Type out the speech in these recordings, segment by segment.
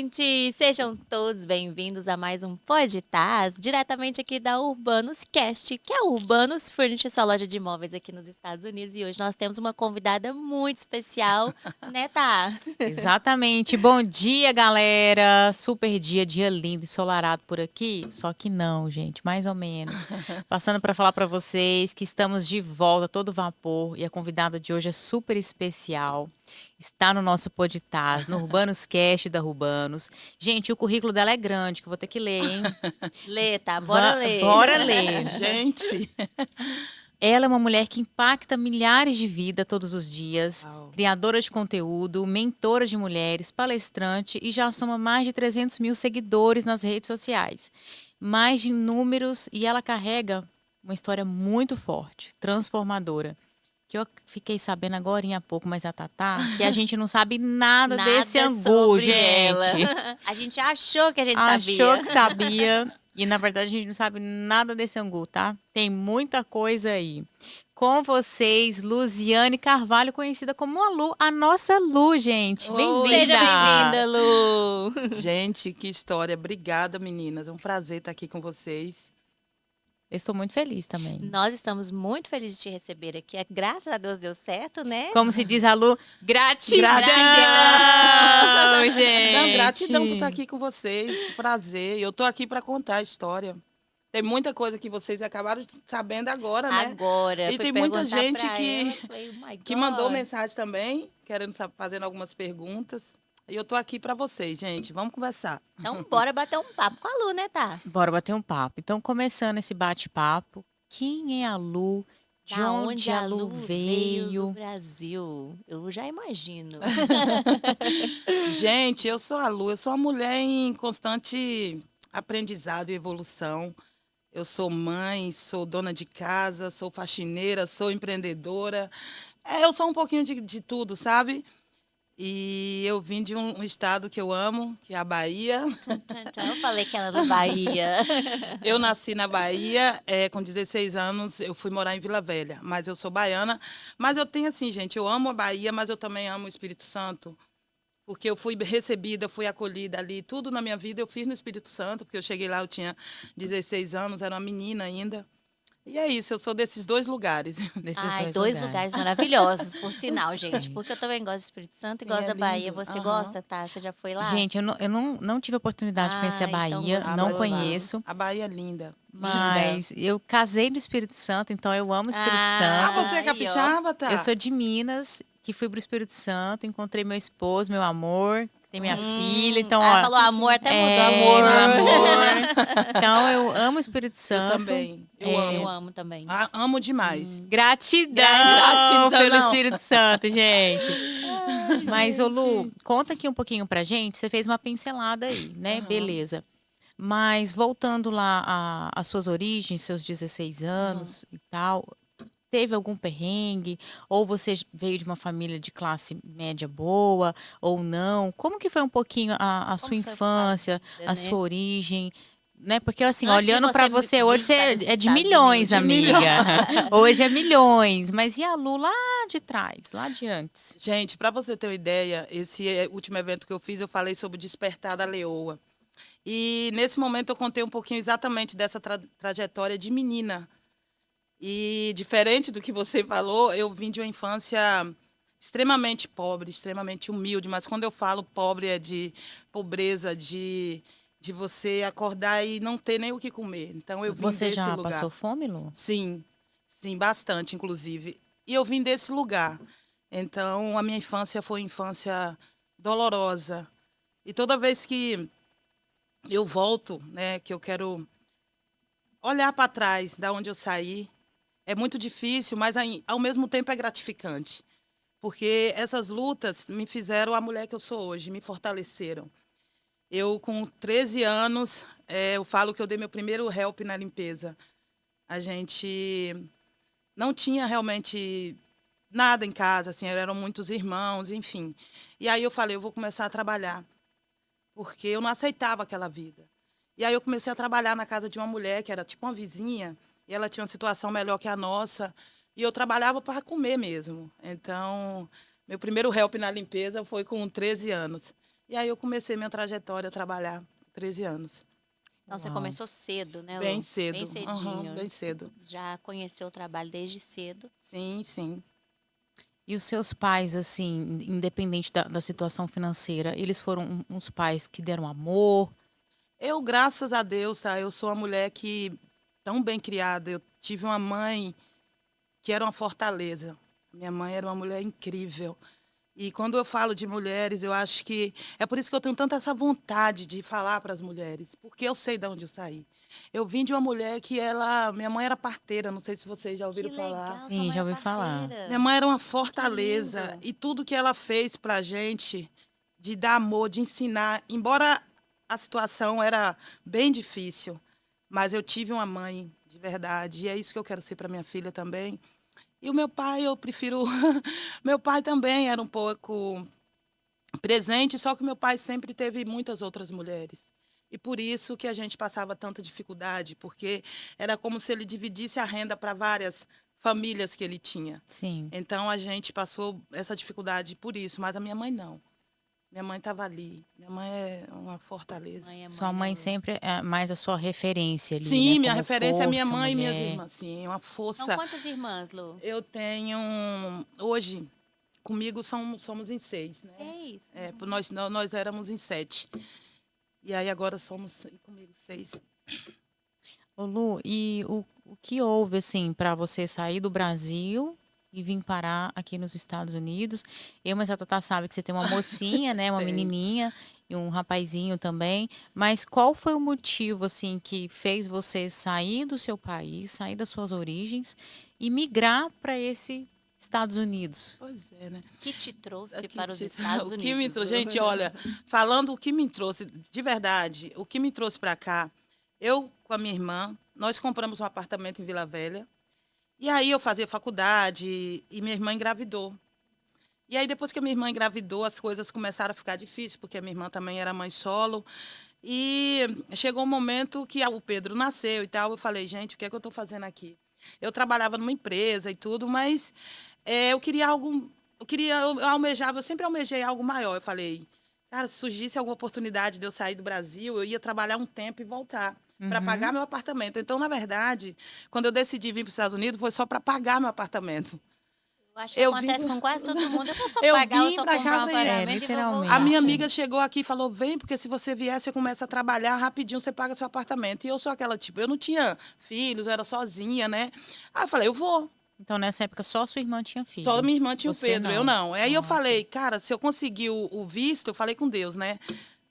gente! Sejam todos bem-vindos a mais um Podtaz, diretamente aqui da Urbanos Cast, que é a Urbanos Furniture, sua loja de imóveis aqui nos Estados Unidos. E hoje nós temos uma convidada muito especial, né, Tá? Exatamente. Bom dia, galera. Super dia, dia lindo, ensolarado por aqui. Só que não, gente, mais ou menos. Passando para falar para vocês que estamos de volta, a todo vapor, e a convidada de hoje é super especial. Está no nosso Podtaz, no Urbanos Cast da Urbanos. Gente, o currículo dela é grande, que eu vou ter que ler, hein? Lê, tá? Bora ler. Bora ler. Gente, Ela é uma mulher que impacta milhares de vidas todos os dias, Uau. criadora de conteúdo, mentora de mulheres, palestrante e já soma mais de 300 mil seguidores nas redes sociais. Mais de números e ela carrega uma história muito forte, transformadora. Que eu fiquei sabendo agora há pouco, mas a Tatá, que a gente não sabe nada desse Nada angu, sobre gente. ela. A gente achou que a gente Achou sabia. que sabia. E na verdade a gente não sabe nada desse angu, tá? Tem muita coisa aí. Com vocês, Luziane Carvalho, conhecida como a Lu, a nossa Lu, gente. Oi. Bem-vinda. Seja bem-vinda, Lu! gente, que história. Obrigada, meninas. É um prazer estar aqui com vocês. Eu estou muito feliz também. Nós estamos muito felizes de te receber aqui. Graças a Deus deu certo, né? Como se diz a Lu, gratidão, Gratidão. gente. Não, gratidão por estar aqui com vocês. Prazer. Eu estou aqui para contar a história. Tem muita coisa que vocês acabaram sabendo agora, né? Agora. E fui tem muita perguntar gente pra que- ela, falei, oh my Que mandou God. mensagem também, fazendo algumas perguntas. E eu estou aqui para vocês, gente. Vamos conversar. Então, bora bater um papo com a Lu, né, Tá? Bora bater um papo. Então, começando esse bate-papo, quem é a Lu? De Da onde a Lu do veio? Brasil. Eu já imagino. Gente, eu sou a Lu, eu sou uma mulher em constante aprendizado e evolução. Eu sou mãe, sou dona de casa, sou faxineira, sou empreendedora. Eu sou um pouquinho de tudo, sabe? E eu vim de um estado que eu amo, que é a Bahia. Tchan, tchan, tchan. Eu falei que ela era do Bahia. Eu nasci na Bahia, com 16 anos eu fui morar em Vila Velha, mas eu sou baiana. Mas eu tenho assim, gente, eu amo a Bahia, mas eu também amo o Espírito Santo. Porque eu fui recebida, fui acolhida ali, tudo na minha vida eu fiz no Espírito Santo, porque eu cheguei lá, eu tinha 16 anos, era uma menina ainda. E é isso, eu sou desses dois lugares. Desses Ai, dois dois lugares. lugares maravilhosos, por sinal, gente. Porque eu também gosto do Espírito Santo e Sim, gosto é da Bahia. lindo. Você Aham. gosta, tá? Você já foi lá? Gente, eu não tive a oportunidade de conhecer a Ah, então Bahia, você não gostou. conheço. A Bahia é linda. Mas eu casei no Espírito Santo, então eu amo o Espírito Santo. Você é Aí, ó. capixaba, tá? Eu sou de Minas, que fui pro Espírito Santo, encontrei meu esposo, meu amor, que tem minha filha, então Ela ó, falou amor, até mudou é, amor. meu amor. Então eu amo o Espírito Eu Santo. também. Eu É. Eu amo. amo também. Amo demais. Gratidão, Gratidão, pelo não. Espírito Santo, gente. Mas, ô Lu, conta aqui um pouquinho pra gente. Você fez uma pincelada aí, né? Aham. Beleza. Mas voltando lá às suas origens, seus 16 anos e tal, teve algum perrengue? Ou você veio de uma família de classe média boa, ou não? Como que foi um pouquinho a sua Como que foi infância, sua vida, a né? sua origem? Né? Porque assim, Antes de olhando pra você você hoje, vir para você os é de Estados milhões, Unidos. amiga. Hoje é milhões. Mas e a Lu lá de trás, lá de antes? Gente, para você ter uma ideia, esse último evento que eu fiz, eu falei sobre o despertar da leoa. E nesse momento eu contei um pouquinho exatamente dessa trajetória de menina. E diferente do que você falou, eu vim de uma infância extremamente pobre, extremamente humilde. Mas quando eu falo pobre, é de pobreza, de você acordar e não ter nem o que comer. Então eu vim Você desse já lugar. passou fome, Lu? Sim, sim, bastante, inclusive. E eu vim desse lugar. Então, a minha infância foi uma infância dolorosa. E toda vez que eu volto, né, que eu quero olhar para trás, da onde eu saí, é muito difícil, mas ao mesmo tempo é gratificante. Porque essas lutas me fizeram a mulher que eu sou hoje, me fortaleceram. Eu, com 13 anos, eu falo que eu dei meu primeiro help na limpeza. A gente não tinha realmente nada em casa, assim, eram muitos irmãos, enfim. E aí eu falei, eu vou começar a trabalhar, porque eu não aceitava aquela vida. E aí eu comecei a trabalhar na casa de uma mulher que era tipo uma vizinha, e ela tinha uma situação melhor que a nossa, e eu trabalhava para comer mesmo. Então, meu primeiro help na limpeza foi com 13 anos. E aí eu comecei minha trajetória a trabalhar com 13 anos. Então você Uau. começou cedo, né, Bem Lu? Bem cedo. Aham, cedinho. bem cedo. Já conheceu o trabalho desde cedo. Sim, sim. E os seus pais, assim, independente da situação financeira, eles foram uns pais que deram amor? Eu, graças a Deus, tá? Eu sou uma mulher que tão bem criada. Eu tive uma mãe que era uma fortaleza. Minha mãe era uma mulher incrível. E quando eu falo de mulheres, eu acho que é por isso que eu tenho tanta essa vontade de falar para as mulheres, porque eu sei de onde eu saí. Eu vim de uma mulher que minha mãe era parteira, não sei se vocês já Que ouviram falar. legal, sua Sim, mãe já é ouvi falar. Minha parteira. mãe era uma Que fortaleza lindo. e tudo que ela fez para a gente, de dar amor, de ensinar, embora a situação era bem difícil, mas eu tive uma mãe de verdade e é isso que eu quero ser para minha filha também. E o meu pai, eu prefiro. Meu pai também era um pouco presente, só que meu pai sempre teve muitas outras mulheres. E por isso que a gente passava tanta dificuldade, porque era como se ele dividisse a renda para várias famílias que ele tinha. Sim. Então a gente passou essa dificuldade por isso, mas a minha mãe não. Minha mãe estava ali. Minha mãe é uma fortaleza. Mãe é Sua mãe, né, mãe Lu? sempre é mais a sua referência ali, né? Sim, minha Como referência é minha força, mãe e minhas mulher. irmãs. Sim, uma São força. quantas irmãs, Lu? Eu tenho hoje comigo somos em 6, né? 6. É, nós éramos em 7. E aí agora somos comigo 6. Ô Lu, e o que houve, assim, para você sair do Brasil e vir parar aqui nos Estados Unidos? Eu, mas a Tatá sabe que você tem uma mocinha, né? Uma Tenho. menininha e um rapazinho também. Mas qual foi o motivo, assim, que fez você sair do seu país, sair das suas origens e migrar para esse Estados Unidos? Pois é, né? Que te trouxe Aqui, para os Estados o que me Unidos, trouxe, Lu? gente, olha, falando o que me trouxe, de verdade, o que me trouxe para cá, eu com a minha irmã, nós compramos um apartamento em Vila Velha. E aí eu fazia faculdade e minha irmã engravidou. E aí depois que a minha irmã engravidou, as coisas começaram a ficar difíceis, porque a minha irmã também era mãe solo. E chegou um momento que o Pedro nasceu e tal, eu falei, gente, o que é que eu estou fazendo aqui? Eu trabalhava numa empresa e tudo, mas eu queria algo, eu almejava, eu sempre almejei algo maior. Eu falei, cara, se surgisse alguma oportunidade de eu sair do Brasil, eu ia trabalhar um tempo e voltar para Uhum. pagar meu apartamento. Então, na verdade, quando eu decidi vir para os Estados Unidos, foi só para pagar meu apartamento. Eu acho que Eu vim, acontece com quase todo mundo. Eu vou só eu pagar, eu vim só para cá comprar um para ir. É, apartamento e vou A voltar. minha literalmente. amiga chegou aqui e falou: vem, porque se você vier, você começa a trabalhar rapidinho, você paga seu apartamento. E eu sou aquela tipo, eu não tinha filhos, eu era sozinha, né? Aí eu falei: eu vou. Então, nessa época, só sua irmã tinha Só filho. minha irmã tinha o Você Pedro, eu não. não. Aí eu Ah, falei: ok. cara, se eu conseguir o visto, eu falei com Deus, né?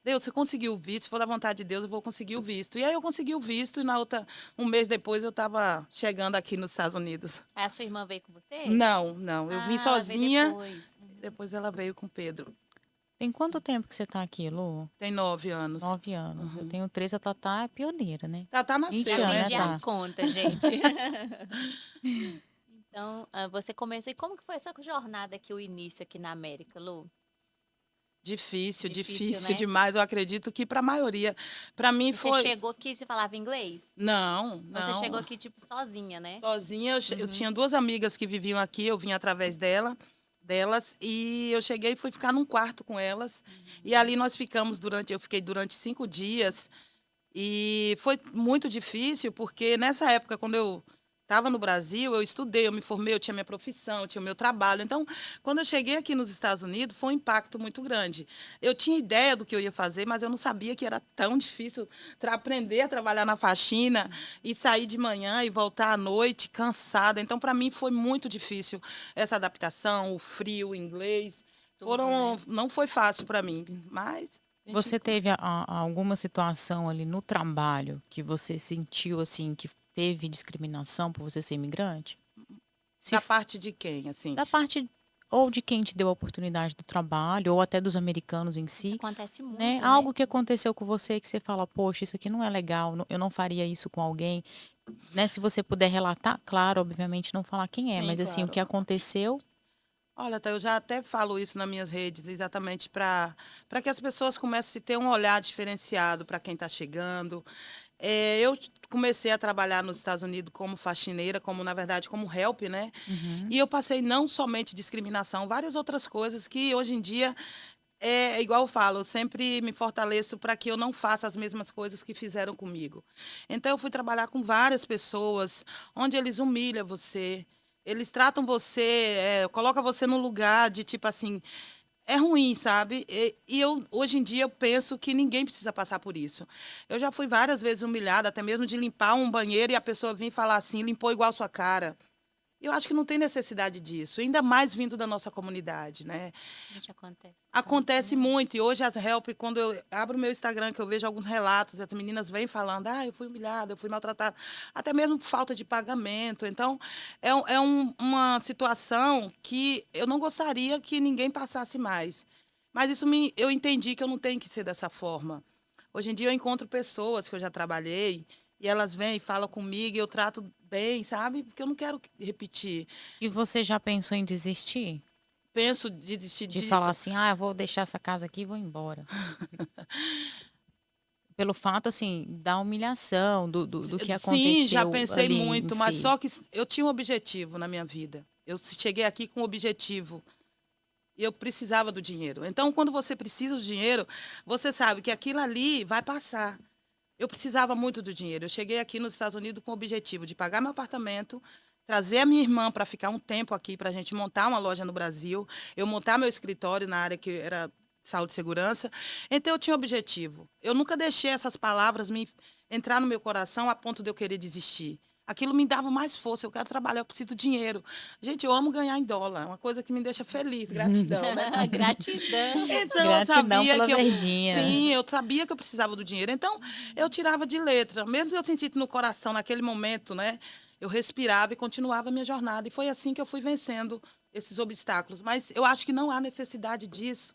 Deus, se eu conseguir o visto, se for da vontade de Deus, eu vou conseguir o visto. E aí eu consegui o visto e um mês depois eu estava chegando aqui nos Estados Unidos. Aí a sua irmã veio com você? Não, não. Eu vim Ah, ela veio sozinha, depois. depois ela veio com o Pedro. Tem quanto tempo que você tá aqui, Lu? Tem 9 anos. 9 anos. Eu Uhum. tenho 13, a Tatá é pioneira, né? Tá 20 Já nasceu, anos, né, né, perdi as Tá? gente? contas, gente. Então, você começou. E como que foi a sua jornada aqui, o início aqui na América, Lu? Difícil, Difícil, difícil né? demais. Eu acredito que para a maioria. Para mim E você foi. chegou aqui, você falava inglês? Não, Ou você chegou não. aqui, tipo, sozinha, né? Sozinha, eu Uhum. tinha duas amigas que viviam aqui, eu vim através delas, e eu cheguei e fui ficar num quarto com elas. E ali nós ficamos eu fiquei durante 5 dias. E foi muito difícil, porque nessa época, quando eu estava no Brasil, eu estudei, eu me formei, eu tinha minha profissão, eu tinha o meu trabalho. Então, quando eu cheguei aqui nos Estados Unidos, foi um impacto muito grande. Eu tinha ideia do que eu ia fazer, mas eu não sabia que era tão difícil aprender a trabalhar na faxina e sair de manhã e voltar à noite cansada. Então, para mim, foi muito difícil essa adaptação, o frio, o inglês. Tudo, né? Não foi fácil para mim, mas a gente Você teve alguma situação ali no trabalho que você sentiu, assim, que teve discriminação por você ser imigrante? Se da f- parte de quem, assim? Da parte ou de quem te deu a oportunidade do trabalho, ou até dos americanos em Isso si, acontece né? muito, né? Algo que aconteceu com você que você fala, poxa, isso aqui não é legal, eu não faria isso com alguém, né? Se você puder relatar, claro, obviamente não falar quem é, Sim, mas assim, o claro. que aconteceu. Olha, eu já até falo isso nas minhas redes, exatamente para que as pessoas comecem a ter um olhar diferenciado para quem está chegando. Eu comecei a trabalhar nos Estados Unidos como faxineira, como, na verdade, como help, né? Uhum. E eu passei não somente discriminação, várias outras coisas que hoje em dia é igual eu falo, eu sempre me fortaleço para que eu não faça as mesmas coisas que fizeram comigo. Então, eu fui trabalhar com várias pessoas, onde eles humilham você, eles tratam você, colocam você num lugar de tipo assim, é ruim, sabe? E eu, hoje em dia, eu penso que ninguém precisa passar por isso. Eu já fui várias vezes humilhada, até mesmo de limpar um banheiro e a pessoa vir falar assim, limpou igual a sua cara. Eu acho que não tem necessidade disso, ainda mais vindo da nossa comunidade, né? Gente, acontece tanto, Acontece né? muito, e hoje as help, quando eu abro o meu Instagram, que eu vejo alguns relatos, as meninas vêm falando, eu fui humilhada, eu fui maltratada, até mesmo por falta de pagamento. Então, uma situação que eu não gostaria que ninguém passasse mais. Mas eu entendi que eu não tenho que ser dessa forma. Hoje em dia eu encontro pessoas que eu já trabalhei, e elas vêm e falam comigo, e eu trato bem, sabe? Porque eu não quero repetir. E você já pensou em desistir? Penso de desistir De de. falar assim, eu vou deixar essa casa aqui e vou embora. Pelo fato, assim, da humilhação, do que Sim, já aconteceu pensei ali em muito, mas si. só que eu tinha um objetivo na minha vida. Eu cheguei aqui com um objetivo e eu precisava do dinheiro. Então, quando você precisa do dinheiro, você sabe que aquilo ali vai passar. Eu precisava muito do dinheiro. Eu cheguei aqui nos Estados Unidos com o objetivo de pagar meu apartamento, trazer a minha irmã para ficar um tempo aqui, para a gente montar uma loja no Brasil, eu montar meu escritório na área que era saúde e segurança. Então, eu tinha um objetivo. Eu nunca deixei essas palavras me entrar no meu coração a ponto de eu querer desistir. Aquilo me dava mais força. Eu quero trabalhar, eu preciso de dinheiro. Gente, eu amo ganhar em dólar. É uma coisa que me deixa feliz. Gratidão, né? Gratidão. Então eu Gratidão sabia pela que eu, verdinha. sim, eu sabia que eu precisava do dinheiro. Então eu tirava de letra, mesmo eu sentindo no coração naquele momento, né? Eu respirava e continuava a minha jornada. E foi assim que eu fui vencendo esses obstáculos. Mas eu acho que não há necessidade disso,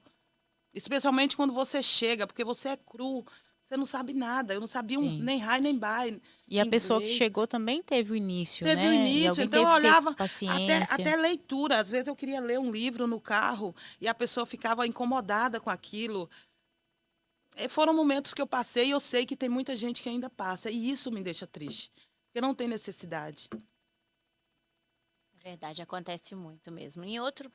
especialmente quando você chega, porque você é cru, você não sabe nada. Eu não sabia Sim. nem hi nem bye E a pessoa que inglês. chegou também teve o início, Teve o né? E início, alguém então eu teve que ter olhava paciência. até leitura. Às vezes eu queria ler um livro no carro e a pessoa ficava incomodada com aquilo. Foram momentos que eu passei e eu sei que tem muita gente que ainda passa. E isso me deixa triste, porque não tem necessidade. É verdade, acontece muito mesmo. Em outro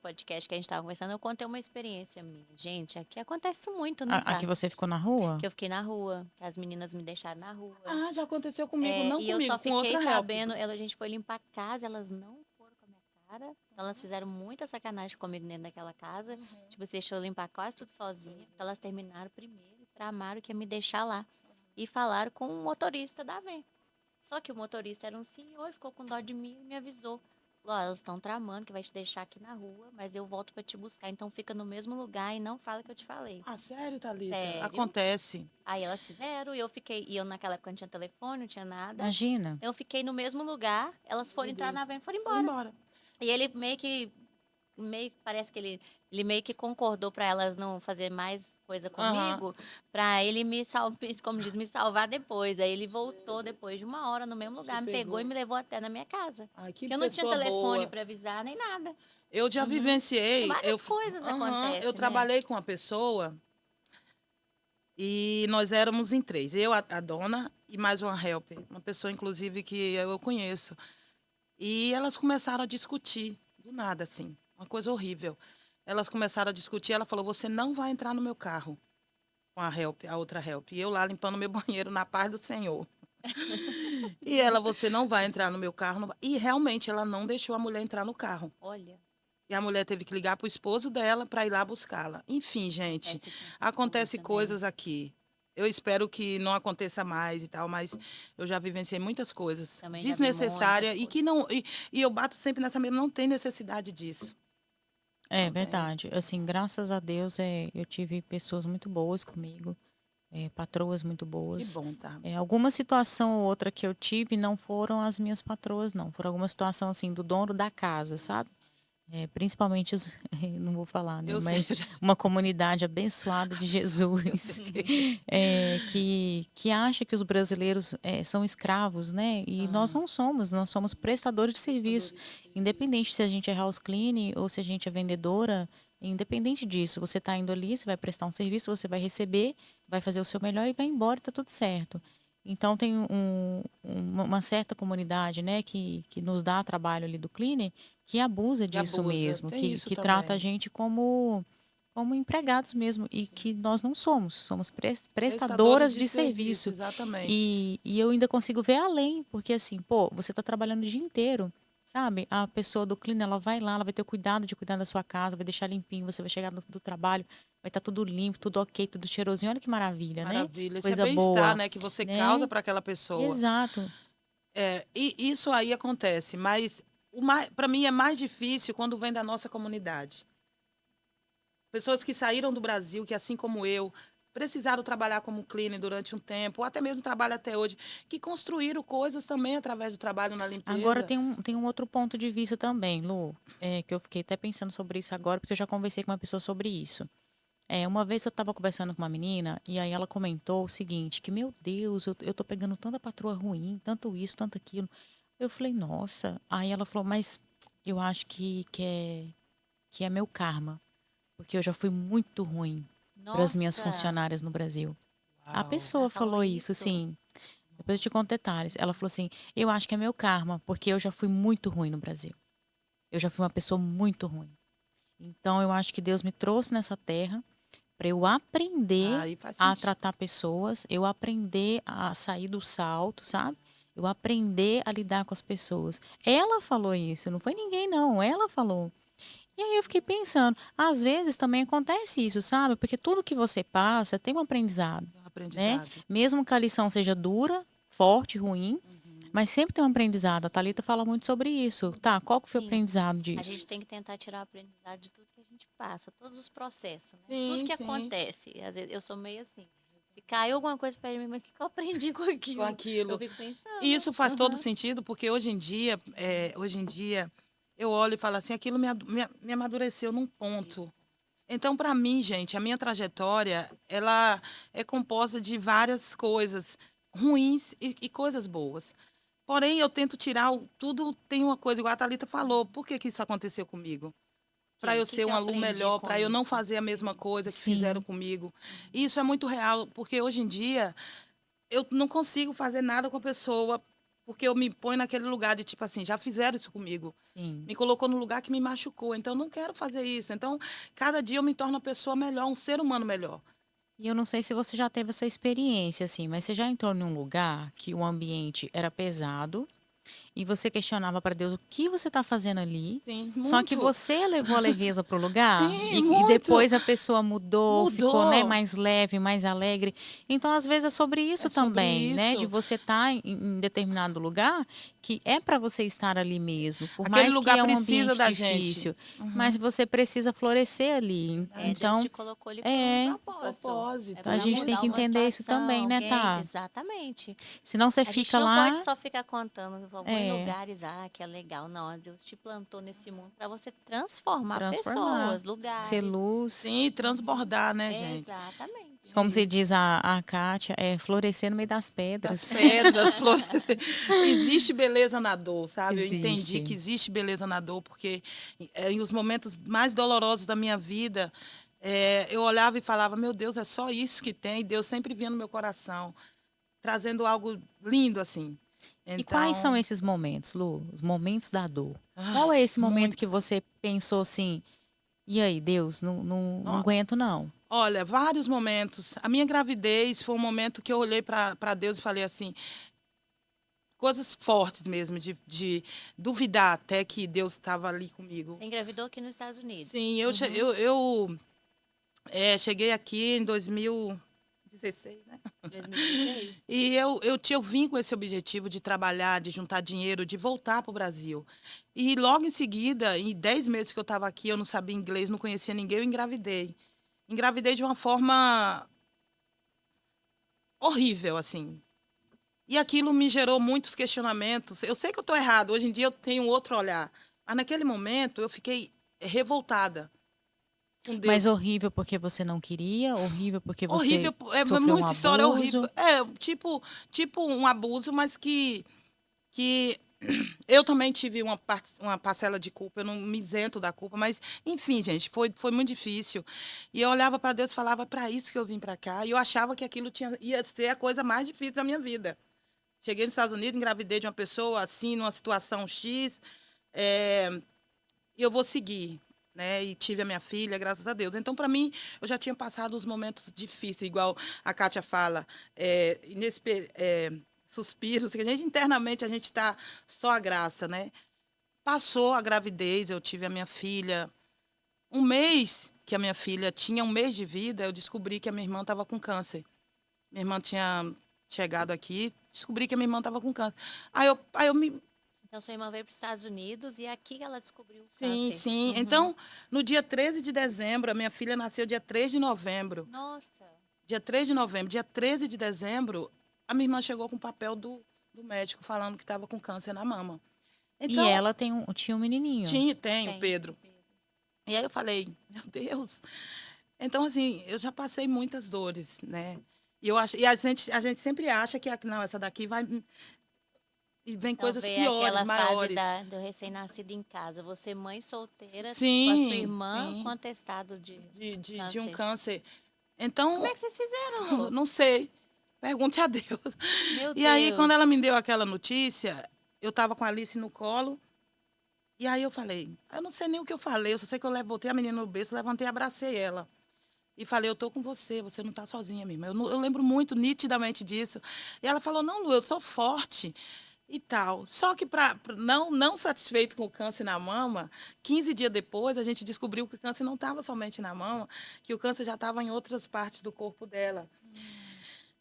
podcast que a gente estava conversando, eu contei uma experiência minha. Gente, aqui acontece muito, né, Aqui tá? você ficou na rua? Que eu fiquei na rua, que as meninas me deixaram na rua. Ah, já aconteceu comigo, não E eu só comigo, com fiquei outra help. sabendo, a gente foi limpar a casa, elas não foram com a minha cara. Então elas fizeram muita sacanagem comigo dentro daquela casa. Tipo, você deixou eu limpar quase tudo sozinha. Então elas terminaram primeiro, tramaram que ia me deixar lá. E falaram com o motorista da van. Só que o motorista era um senhor, ficou com dó de mim e me avisou. Falou, elas estão tramando que vai te deixar aqui na rua, mas eu volto para te buscar. Então fica no mesmo lugar e não fala que eu te falei. Ah, sério, Thalita? Sério? Acontece. Aí elas fizeram e eu fiquei. E eu naquela época não tinha telefone, não tinha nada. Imagina. Eu fiquei no mesmo lugar, elas foram Meu entrar Deus. na van e foram Foi embora. embora. E ele parece que ele meio que concordou para elas não fazer mais coisa Aham. comigo, para ele me salvar, como diz, me salvar depois. Aí ele voltou depois de uma hora no mesmo lugar, me pegou e me levou até na minha casa. Ai, que Porque eu não tinha pessoa telefone boa. para avisar nem nada. Eu já vivenciei, Várias coisas eu acontecem, né? trabalhei com uma pessoa e nós éramos em três. Eu, a dona e mais uma helper, uma pessoa, inclusive, que eu conheço. E elas começaram a discutir, do nada, assim, uma coisa horrível. Elas começaram a discutir, ela falou, você não vai entrar no meu carro com a outra help. E eu lá limpando meu banheiro na paz do Senhor. E ela, você não vai entrar no meu carro. E realmente ela não deixou a mulher entrar no carro. Olha, E a mulher teve que ligar para o esposo dela para ir lá buscá-la. Enfim, gente, acontece tanta acontece coisa, né? coisas aqui. Eu espero que não aconteça mais e tal, mas eu já vivenciei muitas coisas Também já vi muitas desnecessárias e coisas. que não. E eu bato sempre nessa mesma, não tem necessidade disso. É Não tem. verdade. Assim, graças a Deus, eu tive pessoas muito boas comigo, patroas muito Que boas. bom, tá? Alguma situação ou outra que eu tive não foram as minhas patroas, não. Foram alguma situação assim do dono da casa, sabe? Principalmente os, não vou falar, né? Eu sei, Mas eu já sei. uma comunidade abençoada de Eu Jesus, sei. que acha que os brasileiros são escravos, né? E nós não somos, nós somos prestadores de serviço. Independente se a gente é house clean ou se a gente é vendedora, independente disso, você está indo ali, você vai prestar um serviço, você vai receber, vai fazer o seu melhor e vai embora, tá tudo certo. Então tem uma certa comunidade, né, que nos dá trabalho ali do cleaner, que abusa Que disso abusa. mesmo, Tem isso que trata a também. gente como como empregados mesmo, e que nós não somos prestadoras de serviço. Exatamente. E eu ainda consigo ver além, porque assim, pô, você está trabalhando o dia inteiro, sabe? A pessoa do cleaner, ela vai lá, ela vai ter o cuidado de cuidar da sua casa, vai deixar limpinho, você vai chegar do trabalho, vai estar tudo limpo, tudo ok, tudo cheirosinho. Olha que maravilha, né? Maravilha. Esse é Coisa bem-estar, boa, né, que você causa né? para aquela pessoa. Exato. E isso aí acontece, mas para mim é mais difícil quando vem da nossa comunidade. Pessoas que saíram do Brasil, que assim como eu, precisaram trabalhar como cleaner durante um tempo, ou até mesmo trabalham até hoje, que construíram coisas também através do trabalho na Agora limpeza. tem um outro ponto de vista também, Lu, que eu fiquei até pensando sobre isso agora, porque eu já conversei com uma pessoa sobre isso. Uma vez eu estava conversando com uma menina e aí ela comentou o seguinte, que, meu Deus, eu tô pegando tanta patroa ruim, tanto isso, tanto aquilo. Eu falei, nossa. Aí ela falou, mas eu acho que é meu karma, porque eu já fui muito ruim para as minhas Nossa, funcionárias no Brasil. A Uau. pessoa ela falou falou isso, isso? assim, depois eu te conto detalhes. Ela falou assim, eu acho que é meu karma, porque eu já fui muito ruim no Brasil. Eu já fui uma pessoa muito ruim. Então eu acho que Deus me trouxe nessa terra para eu aprender Aí faz a sentido. tratar pessoas, eu aprender a sair do salto, sabe? Eu aprender a lidar com as pessoas. Ela falou isso, não foi ninguém não, ela falou. E aí eu fiquei pensando, às vezes também acontece isso, sabe? Porque tudo que você passa tem um aprendizado, É um né? aprendizado. Mesmo que a lição seja dura, forte, ruim, mas sempre tem um aprendizado. A Thalita fala muito sobre isso. Tá, qual que foi o Sim. aprendizado A disso? gente tem que tentar tirar o aprendizado de tudo que a gente passa, todos os processos, né? Tudo Sim, que sim. acontece. Às vezes eu sou meio assim. Se caiu alguma coisa perto de mim, mas o que que eu aprendi com Com aquilo? Eu aquilo. fico E pensando. isso faz todo Aham. sentido, porque hoje em dia, eu olho e falo assim, aquilo me amadureceu num ponto. Isso. Então, para mim, gente, a minha trajetória, ela é composta de várias coisas ruins e coisas boas. Porém, eu tento tirar tudo, tem uma coisa, igual a Thalita falou, por que que isso aconteceu comigo? Para eu O que ser que eu um aluno aprendi melhor, com para eu não isso? fazer a mesma Sim. coisa que fizeram Sim, comigo. Uhum. E isso é muito real, porque hoje em dia eu não consigo fazer nada com a pessoa, porque eu me ponho naquele lugar de tipo assim, já fizeram isso comigo. sim. Me colocou no lugar que me machucou, então eu não quero fazer isso. Então, cada dia eu me torno uma pessoa melhor, um ser humano melhor. E eu não sei se você já teve essa experiência, assim, mas você já entrou num lugar que o ambiente era pesado e você questionava para Deus o que você está fazendo ali, Sim, só que muito. você levou a leveza para o lugar Sim, e muito. depois a pessoa mudou, ficou, né, Mudou. mais leve, mais alegre. Então, às vezes é sobre É isso sobre também, né, de isso. você estar em determinado lugar que é para você estar ali mesmo, por Aquele mais que lugar é um precisa ambiente da gente. difícil, mas Uhum, você precisa florescer ali. É, Deus te verdade. Então, colocou ali por um é, propósito. É Propósito, a para gente tem mudar que isso. uma entender isso situação, também, né, alguém. tá? Exatamente. Senão você A gente fica não pode lá, só ficar contando, vamos em é, lugares, que é legal. Não, Deus te plantou nesse mundo para você transformar transformar, pessoas, ser lugares. luz. Sim, Uhum. transbordar, né, gente? Exatamente. É Como se isso. diz a Kátia, é florescer no meio das Das pedras. pedras, flores. Existe beleza na dor, sabe? Eu entendi Existe. que existe beleza na dor, porque em os momentos mais dolorosos da minha vida, eu olhava e falava, meu Deus, é só isso que tem. E Deus sempre vinha no meu coração, trazendo algo lindo assim. E quais são Então, esses momentos, Lu? Os momentos da dor. ai, Qual é esse momento que muitos. você pensou assim, e aí, Deus, não Ó, aguento não? olha, vários momentos. A minha gravidez foi um momento que eu olhei para Deus e falei assim, coisas fortes mesmo, de duvidar até que Deus estava ali comigo. Você engravidou aqui nos Estados Unidos. Sim, Uhum. cheguei aqui em 2016, né? 2016. E eu vim com esse objetivo de trabalhar, de juntar dinheiro, de voltar para o Brasil. E logo em seguida, em 10 meses que eu estava aqui, eu não sabia inglês, não conhecia ninguém, eu engravidei. Engravidei de uma forma horrível, assim. E aquilo me gerou muitos questionamentos. Eu sei que eu estou errado, hoje em dia eu tenho outro olhar. Mas naquele momento eu fiquei revoltada com Mas Deus. horrível porque você não queria, horrível porque você Horrível, é sofreu um muita história horrível. abuso. É, tipo um abuso, mas que eu também tive uma parcela de culpa, eu não me isento da culpa, mas, enfim, gente, foi muito difícil. E eu olhava para Deus e falava, para isso que eu vim para cá, e eu achava que aquilo ia ser a coisa mais difícil da minha vida. Cheguei nos Estados Unidos, engravidei de uma pessoa assim, numa situação X, e eu vou seguir. né? E tive a minha filha, graças a Deus. Então, para mim, eu já tinha passado os momentos difíceis, igual a Kátia fala, suspiros, que a gente internamente a gente está só a graça, né? Passou a gravidez, eu tive a minha filha. Um mês que a minha filha tinha um mês de vida, eu descobri que a minha irmã estava com câncer. Minha irmã tinha chegado aqui, descobri que a minha irmã estava com câncer. Aí eu me. Então, sua irmã veio para os Estados Unidos e é aqui que ela descobriu o Sim, câncer. sim. Uhum. Então, no dia 13 de dezembro, a minha filha nasceu dia 3 de novembro. Nossa, Dia 3 de novembro, dia 13 de dezembro, a minha irmã chegou com o papel do médico falando que estava com câncer na mama. E Então, ela tinha um menininho. tem o tem. Pedro. E aí eu falei, meu Deus. Então, assim, eu já passei muitas dores, né? E eu acho, e a gente sempre acha que não, essa daqui vai. E vem Então, coisas veio piores, aquela fase maiores. do recém-nascido em casa. Você, mãe solteira, com a sua Sim, irmã com sim. atestado de De um câncer. câncer. Como Então, é que vocês fizeram, Lu? não sei. Pergunte a Deus. Meu E aí, quando Deus. ela me deu aquela notícia, eu estava com a Alice no colo. E aí eu falei, eu não sei nem o que eu falei, eu só sei que eu botei a menina no berço, levantei e abracei ela. E falei, eu tô com você não tá sozinha, minha irmã. Eu lembro muito nitidamente disso. E ela falou, não, Lu, eu sou forte e tal. Só que não satisfeito com o câncer na mama, 15 dias depois a gente descobriu que o câncer não estava somente na mama, que o câncer já estava em outras partes do corpo dela.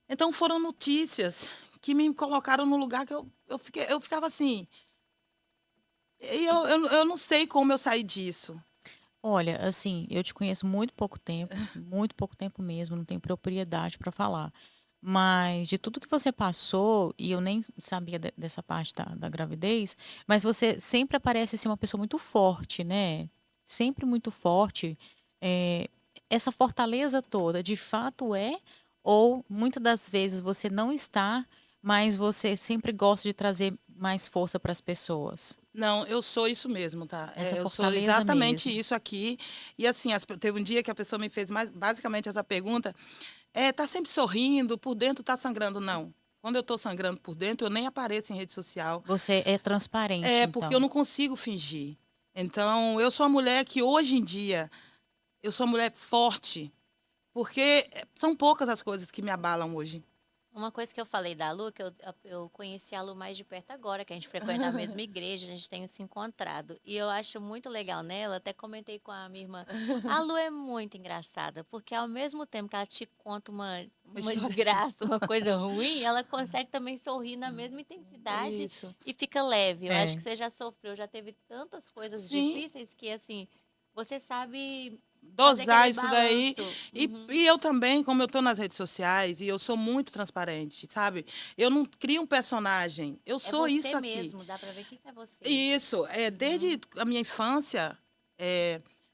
Então foram notícias que me colocaram no lugar que eu ficava assim. E eu não sei como eu saí disso. Olha, assim, eu te conheço muito pouco tempo mesmo, não tenho propriedade para falar. Mas de tudo que você passou, e eu nem sabia dessa parte da gravidez, mas você sempre parece ser uma pessoa muito forte, né? Sempre muito forte. É, essa fortaleza toda, de fato é, ou muitas das vezes você não está, mas você sempre gosta de trazer mais força para as pessoas? Não, eu sou isso mesmo, tá? Essa Eu sou fortaleza exatamente mesmo. isso aqui. E assim, teve um dia que a pessoa me fez basicamente essa pergunta: tá sempre sorrindo, por dentro tá sangrando? Não. Quando eu tô sangrando por dentro, eu nem apareço em rede social. Você é transparente, É porque eu então. não consigo fingir. Então, eu sou uma mulher que hoje em dia, eu sou uma mulher forte, porque são poucas as coisas que me abalam hoje. Uma coisa que eu falei da Lu, que eu conheci a Lu mais de perto agora, que a gente frequenta a mesma igreja, a gente tem se encontrado. E eu acho muito legal nela, até comentei com a minha irmã, a Lu é muito engraçada, porque ao mesmo tempo que ela te conta Uma uma história desgraça, triste. uma coisa ruim, ela consegue também sorrir na mesma intensidade Isso. e fica leve. Eu acho É. que você já sofreu, já teve tantas coisas Sim, difíceis que, assim, você sabe fazer dosar aquele isso daí. balanço. E, Uhum. e eu também, como eu estou nas redes sociais, e eu sou muito transparente, sabe? Eu não crio um personagem, eu É sou você isso aqui. mesmo, dá pra ver que isso é você. Isso, Uhum. desde a minha infância,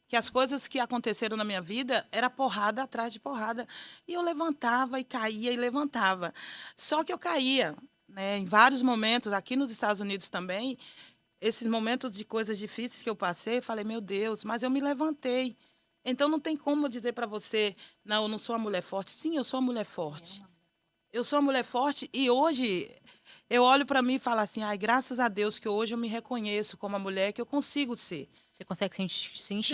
que as coisas que aconteceram na minha vida era porrada atrás de porrada. E eu levantava e caía e levantava. Só que eu caía, né, em vários momentos, aqui nos Estados Unidos também, esses momentos de coisas difíceis que eu passei, eu falei, meu Deus, mas eu me levantei. Então não tem como eu dizer para você, não, eu não sou uma mulher forte. Sim, eu sou uma mulher Sim, é forte. uma. Eu sou uma mulher forte e hoje eu olho para mim e falo assim, ai, graças a Deus que hoje eu me reconheço como a mulher que eu consigo ser. Você consegue se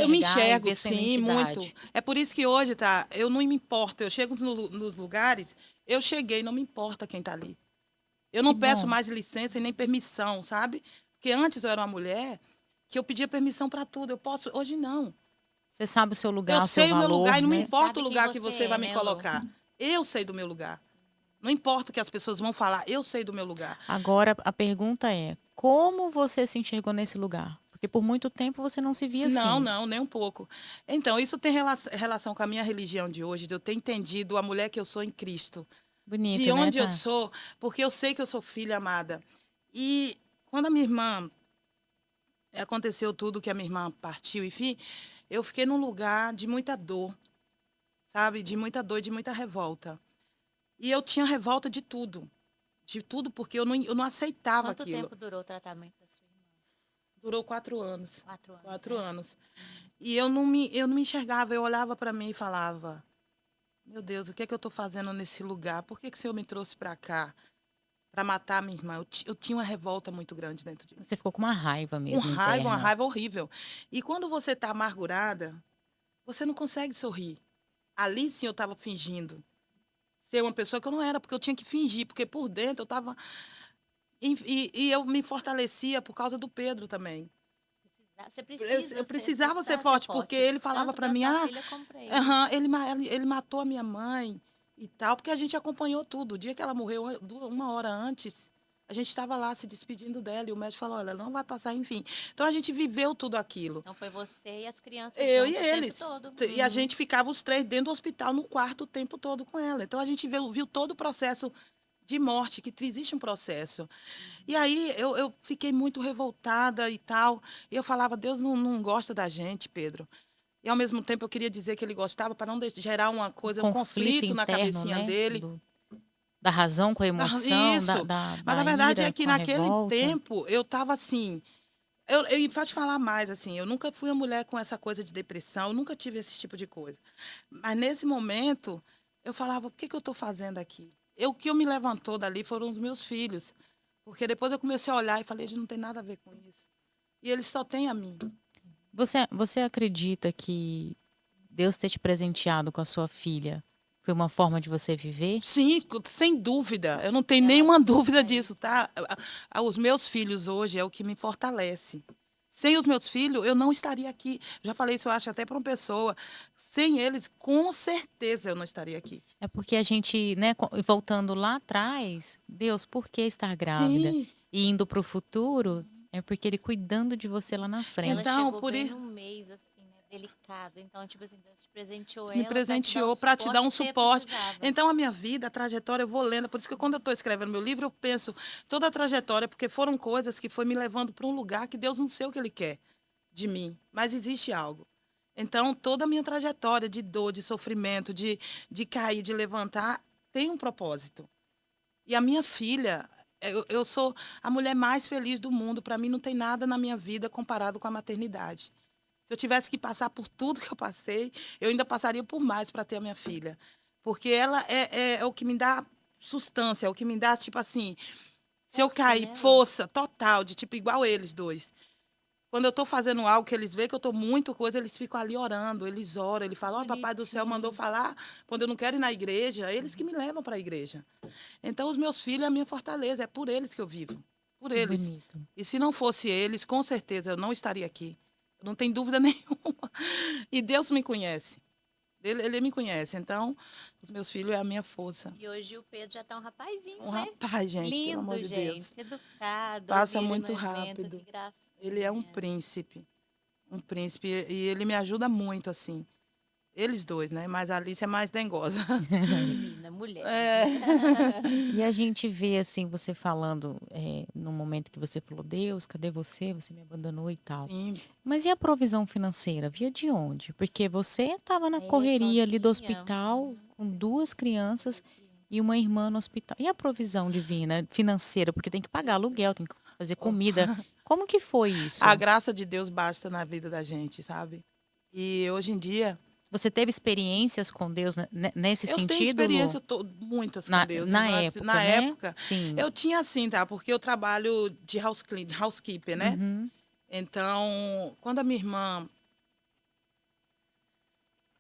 Eu me enxergar e enxergo, ver sua sim, muito. identidade. É por isso que hoje, tá, eu não me importo. Eu chego nos lugares, eu cheguei, não me importa quem está ali. Eu Que não peço bom. mais licença e nem permissão, sabe? Porque antes eu era uma mulher que eu pedia permissão para tudo. Eu posso, hoje não. Você sabe o seu Eu lugar, o seu sei o meu lugar valor, e não me Você né? importa o sabe quem lugar que você você vai é, me né, Lu? colocar. Eu sei do meu lugar. Não importa o que as pessoas vão falar, eu sei do meu lugar. Agora, a pergunta é: como você se enxergou nesse lugar? Porque por muito tempo você não se via Não, assim. não, nem um pouco. Então, isso tem relação com a minha religião de hoje, de eu ter entendido a mulher que eu sou em Cristo. De Bonito, né, onde eu tá? sou, porque eu sei que eu sou filha amada. E quando a minha irmã aconteceu tudo que a minha irmã partiu, enfim, eu fiquei num lugar de muita dor, sabe? De muita dor, de muita revolta. E eu tinha revolta de tudo, porque eu não aceitava Quanto aquilo. tempo durou o tratamento da sua irmã? Durou 4 anos, 4 anos, 4 né? anos. E eu não me enxergava, eu olhava para mim e falava, meu Deus, o que é que eu estou fazendo nesse lugar? Por que que o Senhor me trouxe para cá? para matar minha irmã. Eu tinha uma revolta muito grande dentro de mim. Você ficou com uma raiva Com mesmo raiva, uma interna. raiva horrível. E quando você está amargurada, você não consegue sorrir. Ali sim eu estava fingindo ser uma pessoa que eu não era, porque eu tinha que fingir, porque por dentro eu estava. E eu me fortalecia por causa do Pedro também. Você Eu precisa precisava ser precisava ser forte, porque forte, ele falava tanto para para mim, sua filha como para ele. aham, ele matou a minha mãe e tal, porque a gente acompanhou tudo. O dia que ela morreu, uma hora antes, a gente estava lá se despedindo dela e o médico falou, olha, ela não vai passar, enfim. Então a gente viveu tudo aquilo. Então foi você e as crianças Eu e junto o tempo eles. todo. E a gente ficava os três dentro do hospital, no quarto, o tempo todo com ela. Então a gente viu todo o processo de morte, que existe um processo. E aí eu fiquei muito revoltada e tal. E eu falava, Deus não gosta da gente, Pedro. E ao mesmo tempo eu queria dizer que ele gostava para não gerar uma Um coisa, um conflito conflito na interno, cabecinha né? dele. Da razão com a emoção, Isso. Mas a da verdade é ira que com a naquele revolta. tempo eu estava assim. E pra te falar mais, assim, eu nunca fui uma mulher com essa coisa de depressão, eu nunca tive esse tipo de coisa. Mas nesse momento, eu falava, o que que eu estou fazendo aqui? O que me levantou dali foram os meus filhos. Porque depois eu comecei a olhar e falei, gente, não tem nada a ver com isso. E eles só têm a mim. Você acredita que Deus ter te presenteado com a sua filha foi uma forma de você viver? Sim, sem dúvida. Eu não tenho Ela nenhuma dúvida é disso, isso. tá? Os meus filhos hoje é o que me fortalece. Sem os meus filhos, eu não estaria aqui. Já falei isso, eu acho, até para uma pessoa. Sem eles, com certeza eu não estaria aqui. É porque a gente, né, voltando lá atrás, Deus, por que estar grávida? Sim. E indo para o futuro, é porque Ele cuidando de você lá na Ela frente. Então, chegou por bem isso, num mês, assim, né, delicado. Então, tipo assim, Deus te presenteou me ela para te dar o presenteou para te dar suporte um que você suporte. precisava. Então, a minha vida, a trajetória, eu vou lendo. Por isso que quando eu estou escrevendo meu livro, eu penso toda a trajetória, porque foram coisas que foi me levando para um lugar que Deus não sei o que Ele quer de mim, mas existe algo. Então, toda a minha trajetória de dor, de sofrimento, de cair, de levantar, tem um propósito. E a minha filha, eu sou a mulher mais feliz do mundo. Para mim, não tem nada na minha vida comparado com a maternidade. Se eu tivesse que passar por tudo que eu passei, eu ainda passaria por mais para ter a minha filha. Porque ela é o que me dá sustância, é o que me dá, tipo assim, se eu Força, cair, né, Lu? força total, de tipo igual eles dois. Quando eu estou fazendo algo que eles veem que eu estou muito coisa, eles ficam ali orando, eles oram, eles falam, ó, papai do céu mandou Bonitinho. falar, quando eu não quero ir na igreja, é eles que me levam para a igreja. Então, os meus filhos é a minha fortaleza, é por eles que eu vivo, por Que eles. bonito. E se não fosse eles, com certeza eu não estaria aqui. Não tem dúvida nenhuma. E Deus me conhece. Ele me conhece. Então, os meus filhos é a minha força. E hoje o Pedro já tá um rapazinho, Um né? rapaz, gente, pelo amor Lindo, de Deus. gente. Educado. Eu vi Passa ele no muito evento, que rápido. Ele é um gracinha. príncipe. Um príncipe. E ele me ajuda muito, assim. Eles dois, né? Mas a Alice é mais dengosa. Menina, mulher. É. E a gente vê assim, você falando no momento que você falou, Deus, cadê você? Você me abandonou e tal. Sim. Mas e a provisão financeira? Via de onde? Porque você estava na É, correria ali do sozinha. hospital, com duas crianças e uma irmã no hospital. E a provisão divina financeira? Porque tem que pagar aluguel, tem que fazer comida. Como que foi isso? A graça de Deus basta na vida da gente, sabe? E hoje em dia, Você teve experiências com Deus nesse eu tenho sentido, Lu? experiência muitas com Deus. Na Mas, época, na né? época, Sim. eu tinha assim, tá? Porque eu trabalho de housekeeper, né? Uhum. Então, quando a minha irmã,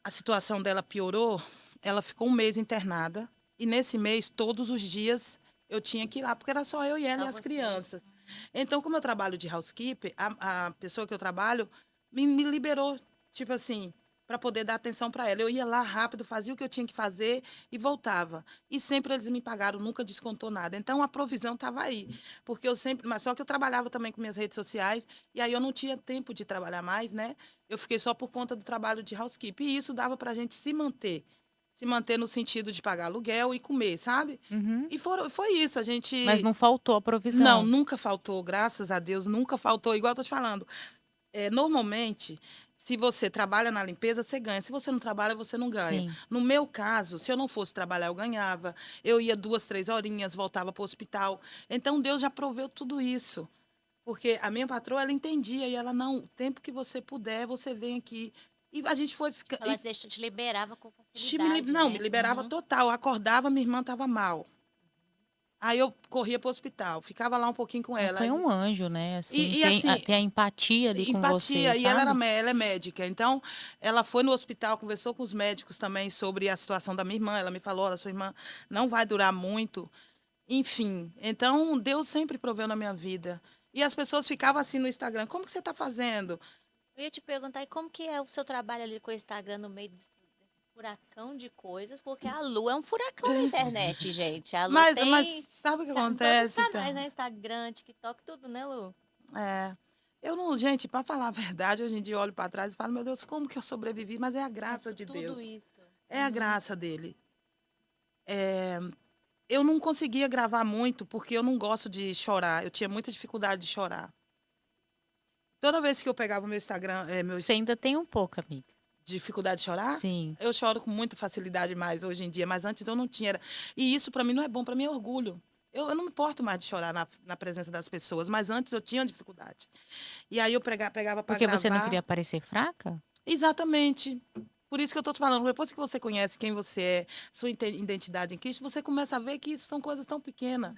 a situação dela piorou, ela ficou um mês internada. E nesse mês, todos os dias, eu tinha que ir lá, porque era só eu e ela Só e as vocês. crianças. Então, como eu trabalho de housekeeper, a pessoa que eu trabalho me liberou, tipo assim, para poder dar atenção para ela. Eu ia lá rápido, fazia o que eu tinha que fazer e voltava. E sempre eles me pagaram, nunca descontou nada. Então, a provisão estava aí. Porque eu sempre. Mas só que eu trabalhava também com minhas redes sociais, e aí eu não tinha tempo de trabalhar mais, né? Eu fiquei só por conta do trabalho de housekeeper. E isso dava para a gente se manter. Se manter no sentido de pagar aluguel e comer, sabe? Uhum. E foi isso. A Mas gente. não faltou a Não, provisão. nunca faltou, graças a Deus, nunca faltou. Igual eu tô te falando, normalmente, se você trabalha na limpeza, você ganha. Se você não trabalha, você não ganha. Sim. No meu caso, se eu não fosse trabalhar, eu ganhava. Eu ia 2, 3 horinhas, voltava para o hospital. Então, Deus já proveu tudo isso. Porque a minha patroa, ela entendia e ela, não, o tempo que você puder, você vem aqui. E a gente foi ficar. Ela te liberava com facilidade, Não, né? me liberava Uhum. total. Eu acordava, minha irmã estava mal. Aí eu corria pro hospital, ficava lá um pouquinho com ela. Foi um anjo, né? Assim, E assim, tem a empatia ali com você, empatia, e ela, sabe? ela é médica, então ela foi no hospital, conversou com os médicos também sobre a situação da minha irmã. Ela me falou: olha, sua irmã não vai durar muito. Enfim, então Deus sempre proveu na minha vida. E as pessoas ficavam assim no Instagram: como que você está fazendo? Eu ia te perguntar, e como que é o seu trabalho ali com o Instagram no meio desse furacão de coisas? Porque a Lu é um furacão na internet, gente. A Lu Mas tem sabe o que em todos os acontece, canais, tá? né? Instagram, TikTok, tudo, né, Lu? É, eu não, gente, para falar a verdade, hoje em dia eu olho para trás e falo: meu Deus, como que eu sobrevivi? Mas é a graça de Tudo Deus, isso. é a graça dele. Eu não conseguia gravar muito porque eu não gosto de chorar. Eu tinha muita dificuldade de chorar. Toda vez que eu pegava o meu Instagram, Você ainda tem um pouco, amiga. dificuldade de chorar, Sim. eu choro com muita facilidade mais hoje em dia, mas antes eu não tinha. E isso para mim não é bom, para mim é orgulho. Eu não me importo mais de chorar na presença das pessoas, mas antes eu tinha dificuldade. E aí eu pegava para Porque você não gravar. queria parecer fraca? Exatamente. Por isso que eu estou te falando, depois que você conhece quem você é, sua identidade em Cristo, você começa a ver que isso são coisas tão pequenas.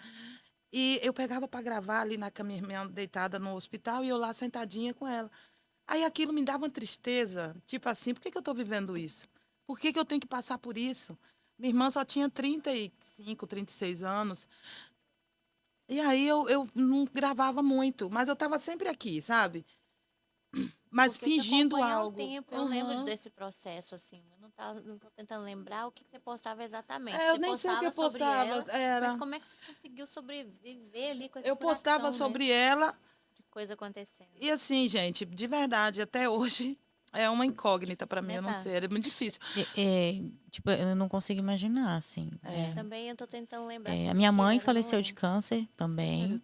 E eu pegava para gravar ali na cama, minha irmã deitada no hospital e eu lá sentadinha com ela. Aí aquilo me dava uma tristeza, tipo assim, por que que eu estou vivendo isso? Por que que eu tenho que passar por isso? Minha irmã só tinha 35, 36 anos. E aí eu não gravava muito, mas eu estava sempre aqui, sabe? Mas Porque eu te fingindo acompanho há um algo. tempo, eu lembro Aham. desse processo, assim. Eu não tô tentando lembrar o que você postava exatamente. É, eu Você nem sei o que eu postava sobre postava. ela, mas Era. como é que você conseguiu sobreviver ali com esse Eu postava furacão, né? sobre ela. De coisa acontecendo. E assim, gente, de verdade, até hoje é uma incógnita para Difícil, mim, né, eu não tá? sei, é muito difícil. Tipo, eu não consigo imaginar, assim. É, Também eu tô tentando lembrar A como minha que mãe era, não faleceu de lembro. câncer sério. também.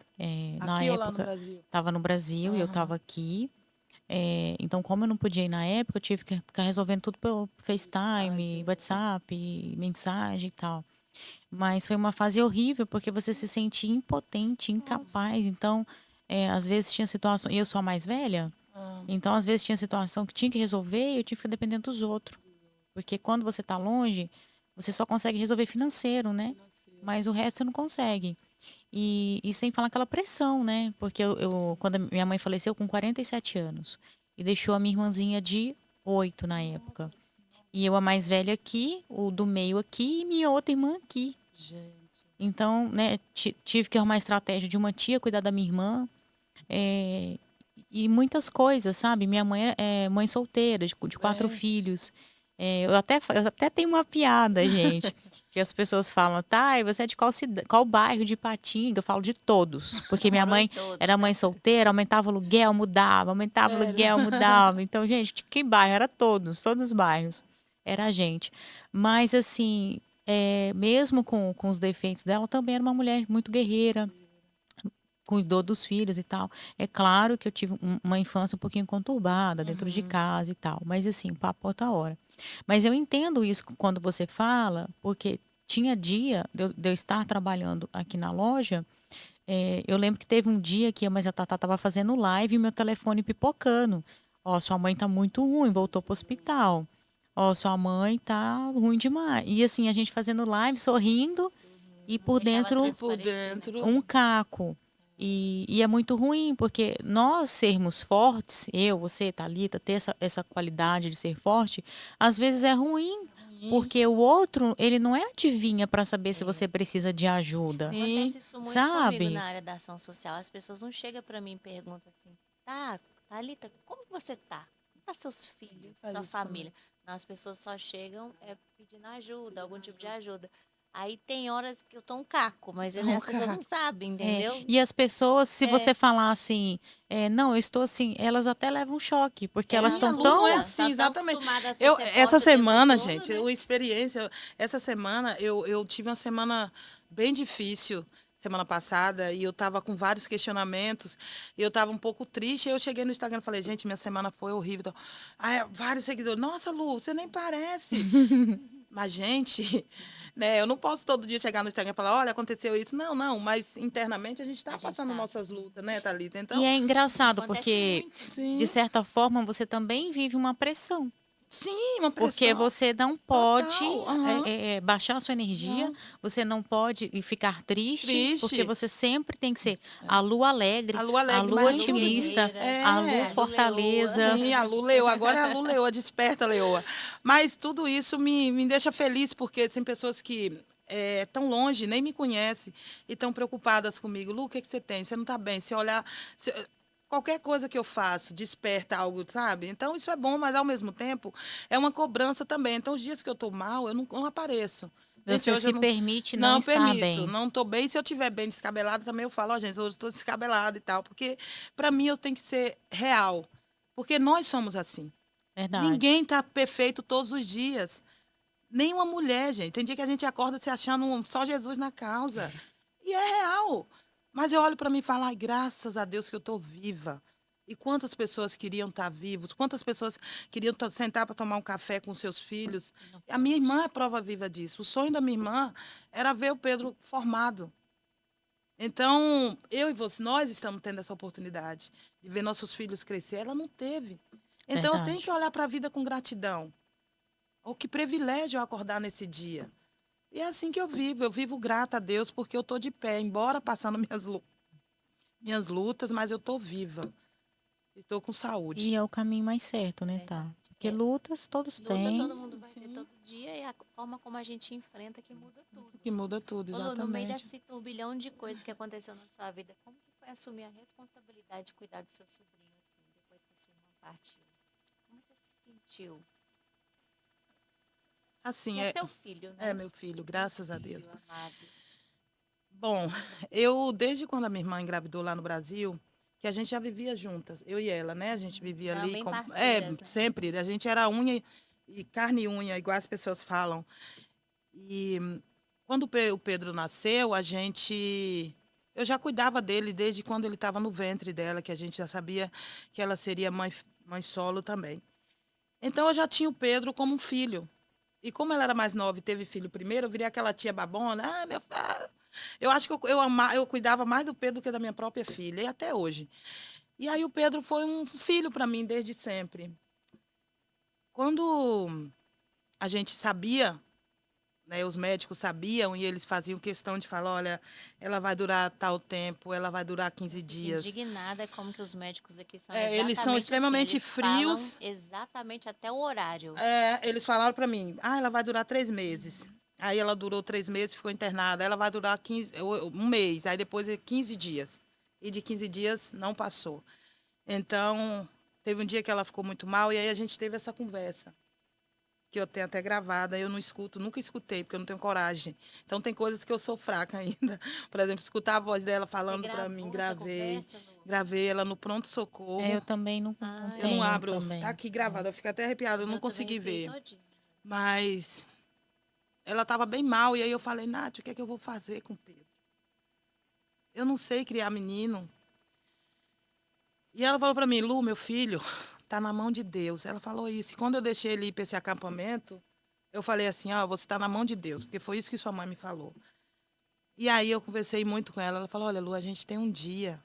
Na Aqui ou lá no época, Brasil? estava no Brasil e eu Aham. estava aqui. Então, como eu não podia ir na época, eu tive que ficar resolvendo tudo pelo Ai, que FaceTime, horror. WhatsApp, mensagem e tal. Mas foi uma fase horrível, porque você se sentia impotente, Nossa. incapaz. Então, às vezes tinha situação. E eu sou a mais velha, Ah, então às vezes tinha situação que tinha que resolver e eu tinha que ficar dependendo dos outros. Porque quando você está longe, você só consegue resolver financeiro, né? financeiro. Mas o resto você não consegue. E sem falar aquela pressão, né? Porque quando a minha mãe faleceu com 47 anos e deixou a minha irmãzinha de 8 na época. E eu a mais velha aqui, o do meio aqui e minha outra irmã aqui. Gente. Então, né, tive que arrumar estratégia de uma tia cuidar da minha irmã. é, e muitas coisas, sabe? Minha mãe é mãe solteira, de 4 É, filhos. Eu até tenho uma piada, gente, que as pessoas falam, tá, e você é de qual bairro de Ipatinga? Eu falo de todos, porque minha Morou em mãe todos, era né? mãe solteira, aumentava sério. aluguel, mudava. Então, gente, de que bairro? Era todos os bairros. Era a gente. Mas, assim, mesmo com os defeitos dela, também era uma mulher muito guerreira, cuidou dos filhos e tal. É claro que eu tive uma infância um pouquinho conturbada dentro de Uhum. casa e tal, mas assim, o papo outra hora. Mas eu entendo isso quando você fala, porque tinha dia de eu estar trabalhando aqui na loja. Eu lembro que teve um dia que a Tatá estava fazendo live e meu telefone pipocando. Ó, sua mãe tá muito ruim, voltou pro hospital. Ó, sua mãe tá ruim demais. E assim, a gente fazendo live, sorrindo e Não por deixava dentro E por transparecer, né? dentro. um caco. E é muito ruim, porque nós sermos fortes, eu, você, Thalita, ter essa qualidade de ser forte, às vezes é ruim. Ruim. Porque o outro, ele não é adivinha para saber se É. você precisa de ajuda, Sim. Acontece isso muito comigo sabe? na área da ação social. As pessoas não chegam para mim e perguntam assim: tá, Thalita, como que você tá? Como tá seus filhos, Faz sua isso comigo. família? Não, as pessoas só chegam pedindo ajuda, algum tipo de ajuda. Aí tem horas que eu tô um caco, mas né, Então, as pessoas não cara. sabem, entendeu? E as pessoas, se É, você falar assim, não, eu estou assim, elas até levam um choque, porque elas Sim, a estão Lu não é tão. assusta. assim, Tá tão exatamente. acostumada a Eu, ser essa forte o tempo semana, todo, gente, né? uma experiência. Essa semana eu tive uma semana bem difícil, semana passada, e eu estava com vários questionamentos, e eu estava um pouco triste. Aí eu cheguei no Instagram e falei, gente, minha semana foi horrível. Então, aí, vários seguidores, nossa, Lu, você nem parece. Mas, gente, né, eu não posso todo dia chegar no Instagram e falar, olha, aconteceu isso. Não, não, mas internamente a gente A está gente passando tá. nossas lutas, né, Thalita? E Então, é engraçado, Acontece porque, muito. de sim, certa forma, você também vive uma pressão. Sim, uma Porque pressão você não pode total. Aham. baixar a sua energia, Não. você não pode ficar triste, porque Triste. você sempre tem que ser a lua alegre, A lua a alegre, lua mas A nem Lu todo dia. otimista, guerreira, a lua a É. Lu leoa. fortaleza. Sim, a Lu Leoa. Agora é a Lu Leoa, desperta, Leoa. Mas tudo isso me deixa feliz, porque tem pessoas que estão longe, nem me conhecem, e estão preocupadas comigo. Lu, o que você tem? Você não está bem? Se olhar. Qualquer coisa que eu faço desperta algo, sabe? Então, isso é bom, mas ao mesmo tempo é uma cobrança também. Então, os dias que eu estou mal, eu não apareço. Gente, Você hoje eu se não. permite não Não estar permito, bem. não estou bem. Se eu estiver bem descabelada, também eu falo, ó, gente, hoje estou descabelada e tal. Porque, para mim, eu tenho que ser real. Porque nós somos assim. Verdade. Ninguém está perfeito todos os dias. Nenhuma mulher, gente. Tem dia que a gente acorda se achando só Jesus na causa. E é real. Mas eu olho para mim e falo, ai, graças a Deus que eu estou viva. E quantas pessoas queriam estar vivos? Quantas pessoas queriam sentar para tomar um café com seus filhos? E não A minha pode. irmã é prova viva disso. O sonho da minha irmã era ver o Pedro formado. Então, eu e você, nós estamos tendo essa oportunidade de ver nossos filhos crescer. Ela não teve. Então, eu tenho que Verdade. olhar para a vida com gratidão. Oh, que privilégio eu acordar nesse dia. E é assim que eu vivo. Eu vivo grata a Deus porque eu estou de pé, embora passando minhas lutas, mas eu estou viva. E estou com saúde. E é o caminho mais certo, né, tá? Verdade. Porque lutas todos Luta todo têm. mundo vai ter Sim, todo dia e a forma como a gente enfrenta que muda tudo. que muda tudo, Ô, Lu, no meio exatamente. desse turbilhão de coisas que aconteceu na sua vida, como que foi assumir a responsabilidade de cuidar do seu sobrinho, assim, depois que a sua irmã partiu? Como você se sentiu? Assim, E é seu filho, é né? meu filho, Meu graças a Deus. filho amado. Bom, eu, desde quando a minha irmã engravidou lá no Brasil, que a gente já vivia juntas, eu e ela, né? A gente vivia Eram ali, bem com, parceiras, né? sempre. A gente era unha e carne e unha, igual as pessoas falam. E quando o Pedro nasceu, a gente. Eu já cuidava dele desde quando ele estava no ventre dela, que a gente já sabia que ela seria mãe solo também. Então eu já tinha o Pedro como um filho. E como ela era mais nova e teve filho primeiro, eu virei aquela tia babona. Ah, meu filho. Eu acho que eu cuidava mais do Pedro do que da minha própria filha, e até hoje. E aí o Pedro foi um filho para mim desde sempre. Quando a gente sabia, né, os médicos sabiam e eles faziam questão de falar, olha, ela vai durar tal tempo, ela vai durar Eu 15 fico dias. indignada como que os médicos aqui são Eles são exatamente assim. extremamente Eles falam frios. exatamente até o horário. Eles falaram para mim, ela vai durar 3 meses. Aí ela durou 3 meses, ficou internada. Ela vai durar 15, um mês, aí depois 15 dias. E de 15 dias não passou. Então, teve um dia que ela ficou muito mal e aí a gente teve essa conversa, que eu tenho até gravada, eu não escuto, nunca escutei, porque eu não tenho coragem. Então, tem coisas que eu sou fraca ainda. Por exemplo, escutar a voz dela Você falando para mim, gravou essa gravei. conversa, Lu? Gravei ela no É, pronto-socorro. eu também não Ai, Eu não tenho abro, tá também. aqui gravada, eu fico até arrepiada, o eu não meu também consegui arrepiei ver. todinho. Mas ela estava bem mal, e aí eu falei, Nath, o que é que eu vou fazer com o Pedro? Eu não sei criar menino. E ela falou para mim, Lu, meu filho, tá na mão de Deus. Ela falou isso. E quando eu deixei ele ir para esse acampamento, eu falei assim, ó, você está na mão de Deus, porque foi isso que sua mãe me falou. E aí eu conversei muito com ela. Ela falou, olha, Lu, a gente tem um dia.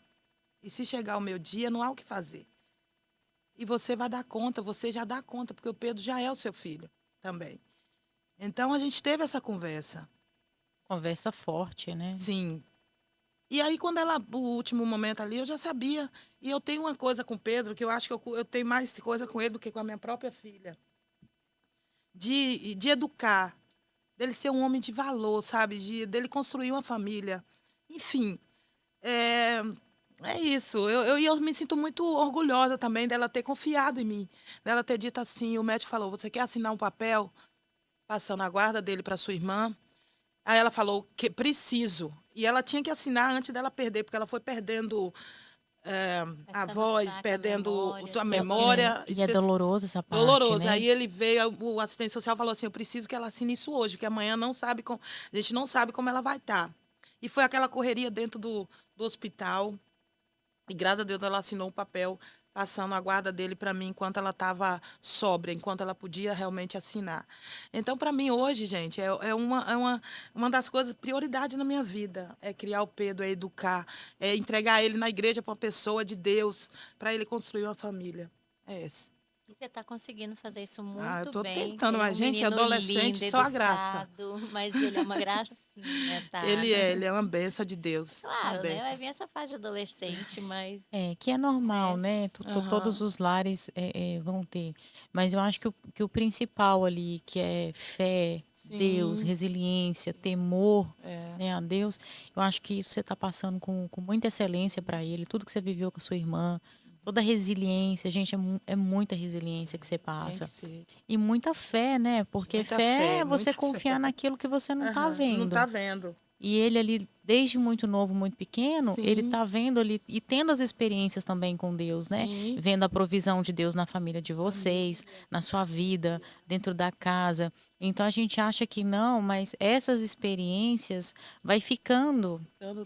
E se chegar o meu dia, não há o que fazer. E você vai dar conta, você já dá conta, porque o Pedro já é o seu filho também. Então a gente teve essa conversa. Conversa forte, né? Sim. E aí, quando ela, o último momento ali, eu já sabia. E eu tenho uma coisa com o Pedro, que eu acho que eu tenho mais coisa com ele do que com a minha própria filha. De educar, dele ser um homem de valor, sabe? Dele construir uma família. Enfim, é, é isso. Eu me sinto muito orgulhosa também dela ter confiado em mim. Dela ter dito assim, o médico falou, você quer assinar um papel passando a guarda dele para sua irmã? Aí ela falou que preciso. E ela tinha que assinar antes dela perder, porque ela foi perdendo Vai a ficando voz, fraca a perdendo memória, a tudo. memória. E é doloroso essa parte, Doloroso. né? Aí ele veio, o assistente social falou assim: eu preciso que ela assine isso hoje, porque amanhã não sabe como, a gente não sabe como ela vai estar. E foi aquela correria dentro do hospital. E graças a Deus ela assinou o papel, passando a guarda dele para mim enquanto ela estava sóbria, enquanto ela podia realmente assinar. Então, para mim, hoje, gente, uma das coisas, prioridade na minha vida. É criar o Pedro, é educar, é entregar ele na igreja para uma pessoa de Deus, para ele construir uma família. É esse. Que Você tá conseguindo fazer isso Eu muito tô bem. tentando, Ele é mas, um gente, menino adolescente, lindo, só a graça. educado, mas ele é uma gracinha, tá? Ele é uma bênção de Deus. Uma Claro, né? Vai bênção. vir essa fase de adolescente, mas, É, que é normal, né? né? Todos Aham. os lares vão ter. Mas eu acho que o principal ali, que é fé, Deus, Sim. resiliência, temor, É. né, a Deus, eu acho que isso você está passando com muita excelência para ele. Tudo que você viveu com a sua irmã, toda a resiliência, gente, é muita resiliência que você Tem que passa. ser. E muita fé, né? Porque Muita fé fé, é você muita confiar fé. naquilo que você não está Aham. Não tá vendo. vendo. E ele ali, desde muito novo, muito pequeno, ele Sim, tá vendo ali e tendo as experiências também com Deus, né? sim. Vendo a provisão de Deus na família de vocês, na sua vida, dentro da casa. Então a gente acha que não, mas essas experiências vai ficando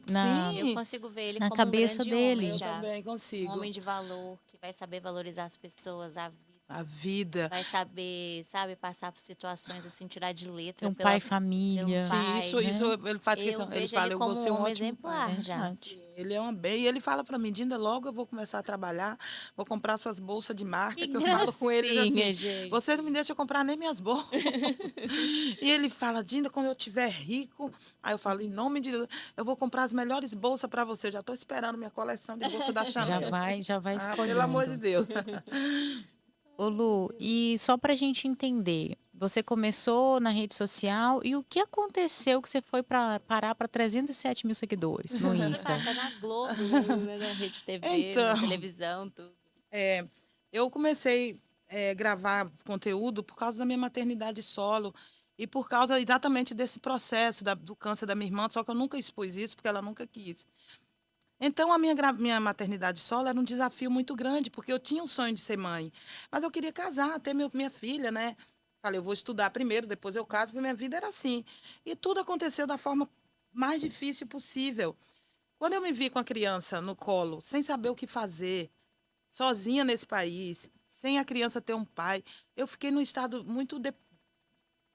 na, Eu Sim, consigo ver ele na como um cabeça grande homem dele. eu já. também Um consigo. homem de valor, que vai saber valorizar as pessoas, a vida. A vida. Vai saber, sabe, passar por situações assim, tirar de Ser letra um pai pelo família, Sim, pai. isso né? ele faz Eu questão. Ele vejo ele fala, eu vou como ser um um homem ótimo pai. exemplar já. Verdade. Sim, ele é uma bem. E ele fala para mim, Dinda, logo eu vou começar a trabalhar, vou comprar suas bolsas de marca, Que que eu falo com eles assim, gracinha, gente. você não me deixa comprar nem minhas bolsas. E ele fala, Dinda, quando eu tiver rico, aí eu falo, em nome de Deus, eu vou comprar as melhores bolsas para você. Eu já estou esperando minha coleção de bolsa da Chanel. Já vai Ah, pelo amor de escolhendo. Deus. Ô Lu, e só pra gente entender, você começou na rede social e o que aconteceu que você foi parar para 307 mil seguidores no Foi parar Insta? até na Globo, né, na Rede TV, na Então, televisão, tudo. é, eu comecei a gravar conteúdo por causa da minha maternidade solo e por causa exatamente desse processo do câncer da minha irmã, só que eu nunca expus isso porque ela nunca quis. Então, a minha maternidade solo era um desafio muito grande, porque eu tinha um sonho de ser mãe, mas eu queria casar, ter minha filha, né? Falei, eu vou estudar primeiro, depois eu caso, porque minha vida era assim. E tudo aconteceu da forma mais difícil possível. Quando eu me vi com a criança no colo, sem saber o que fazer, sozinha nesse país, sem a criança ter um pai, eu fiquei num estado muito.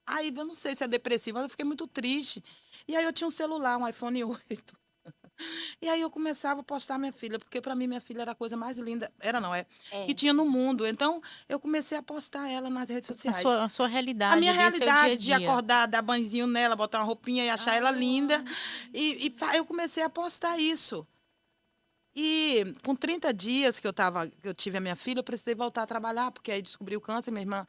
Aí, eu não sei se é depressivo, mas eu fiquei muito triste. E aí eu tinha um celular, um iPhone 8. E aí eu começava a postar minha filha, porque para mim minha filha era a coisa mais linda, era não, que É. tinha no mundo. Então eu comecei a postar ela nas redes sociais. A sua A realidade minha ali, o seu dia a realidade de dia. acordar, dar banhozinho nela, botar uma roupinha e achar ela linda. Ah, Eu comecei a postar isso. E com 30 dias que eu tive a minha filha, eu precisei voltar a trabalhar, porque aí descobri o câncer, minha irmã.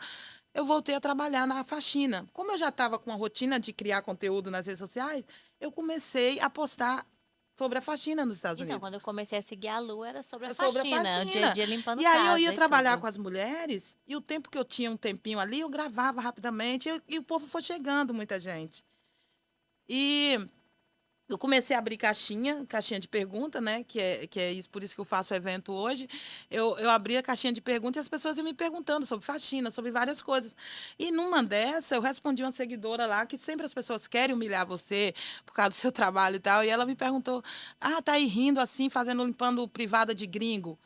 Eu voltei a trabalhar na faxina. Como eu já estava com a rotina de criar conteúdo nas redes sociais, eu comecei a postar sobre a faxina nos Estados então, Unidos. quando eu comecei a seguir a Lu, era sobre a Sobre a faxina, o dia a faxina. dia limpando E aí eu ia casa e trabalhar tudo. com as mulheres, e o tempo que eu tinha um tempinho ali, eu gravava rapidamente, e o povo foi chegando, muita gente. E eu comecei a abrir caixinha de pergunta, né? Que é isso, por isso que eu faço o evento hoje. Eu abri a caixinha de perguntas e as pessoas iam me perguntando sobre faxina, sobre várias coisas. E numa dessa, eu respondi uma seguidora lá que sempre as pessoas querem humilhar você por causa do seu trabalho e tal. E ela me perguntou: ah, tá aí rindo assim, limpando privada de gringo.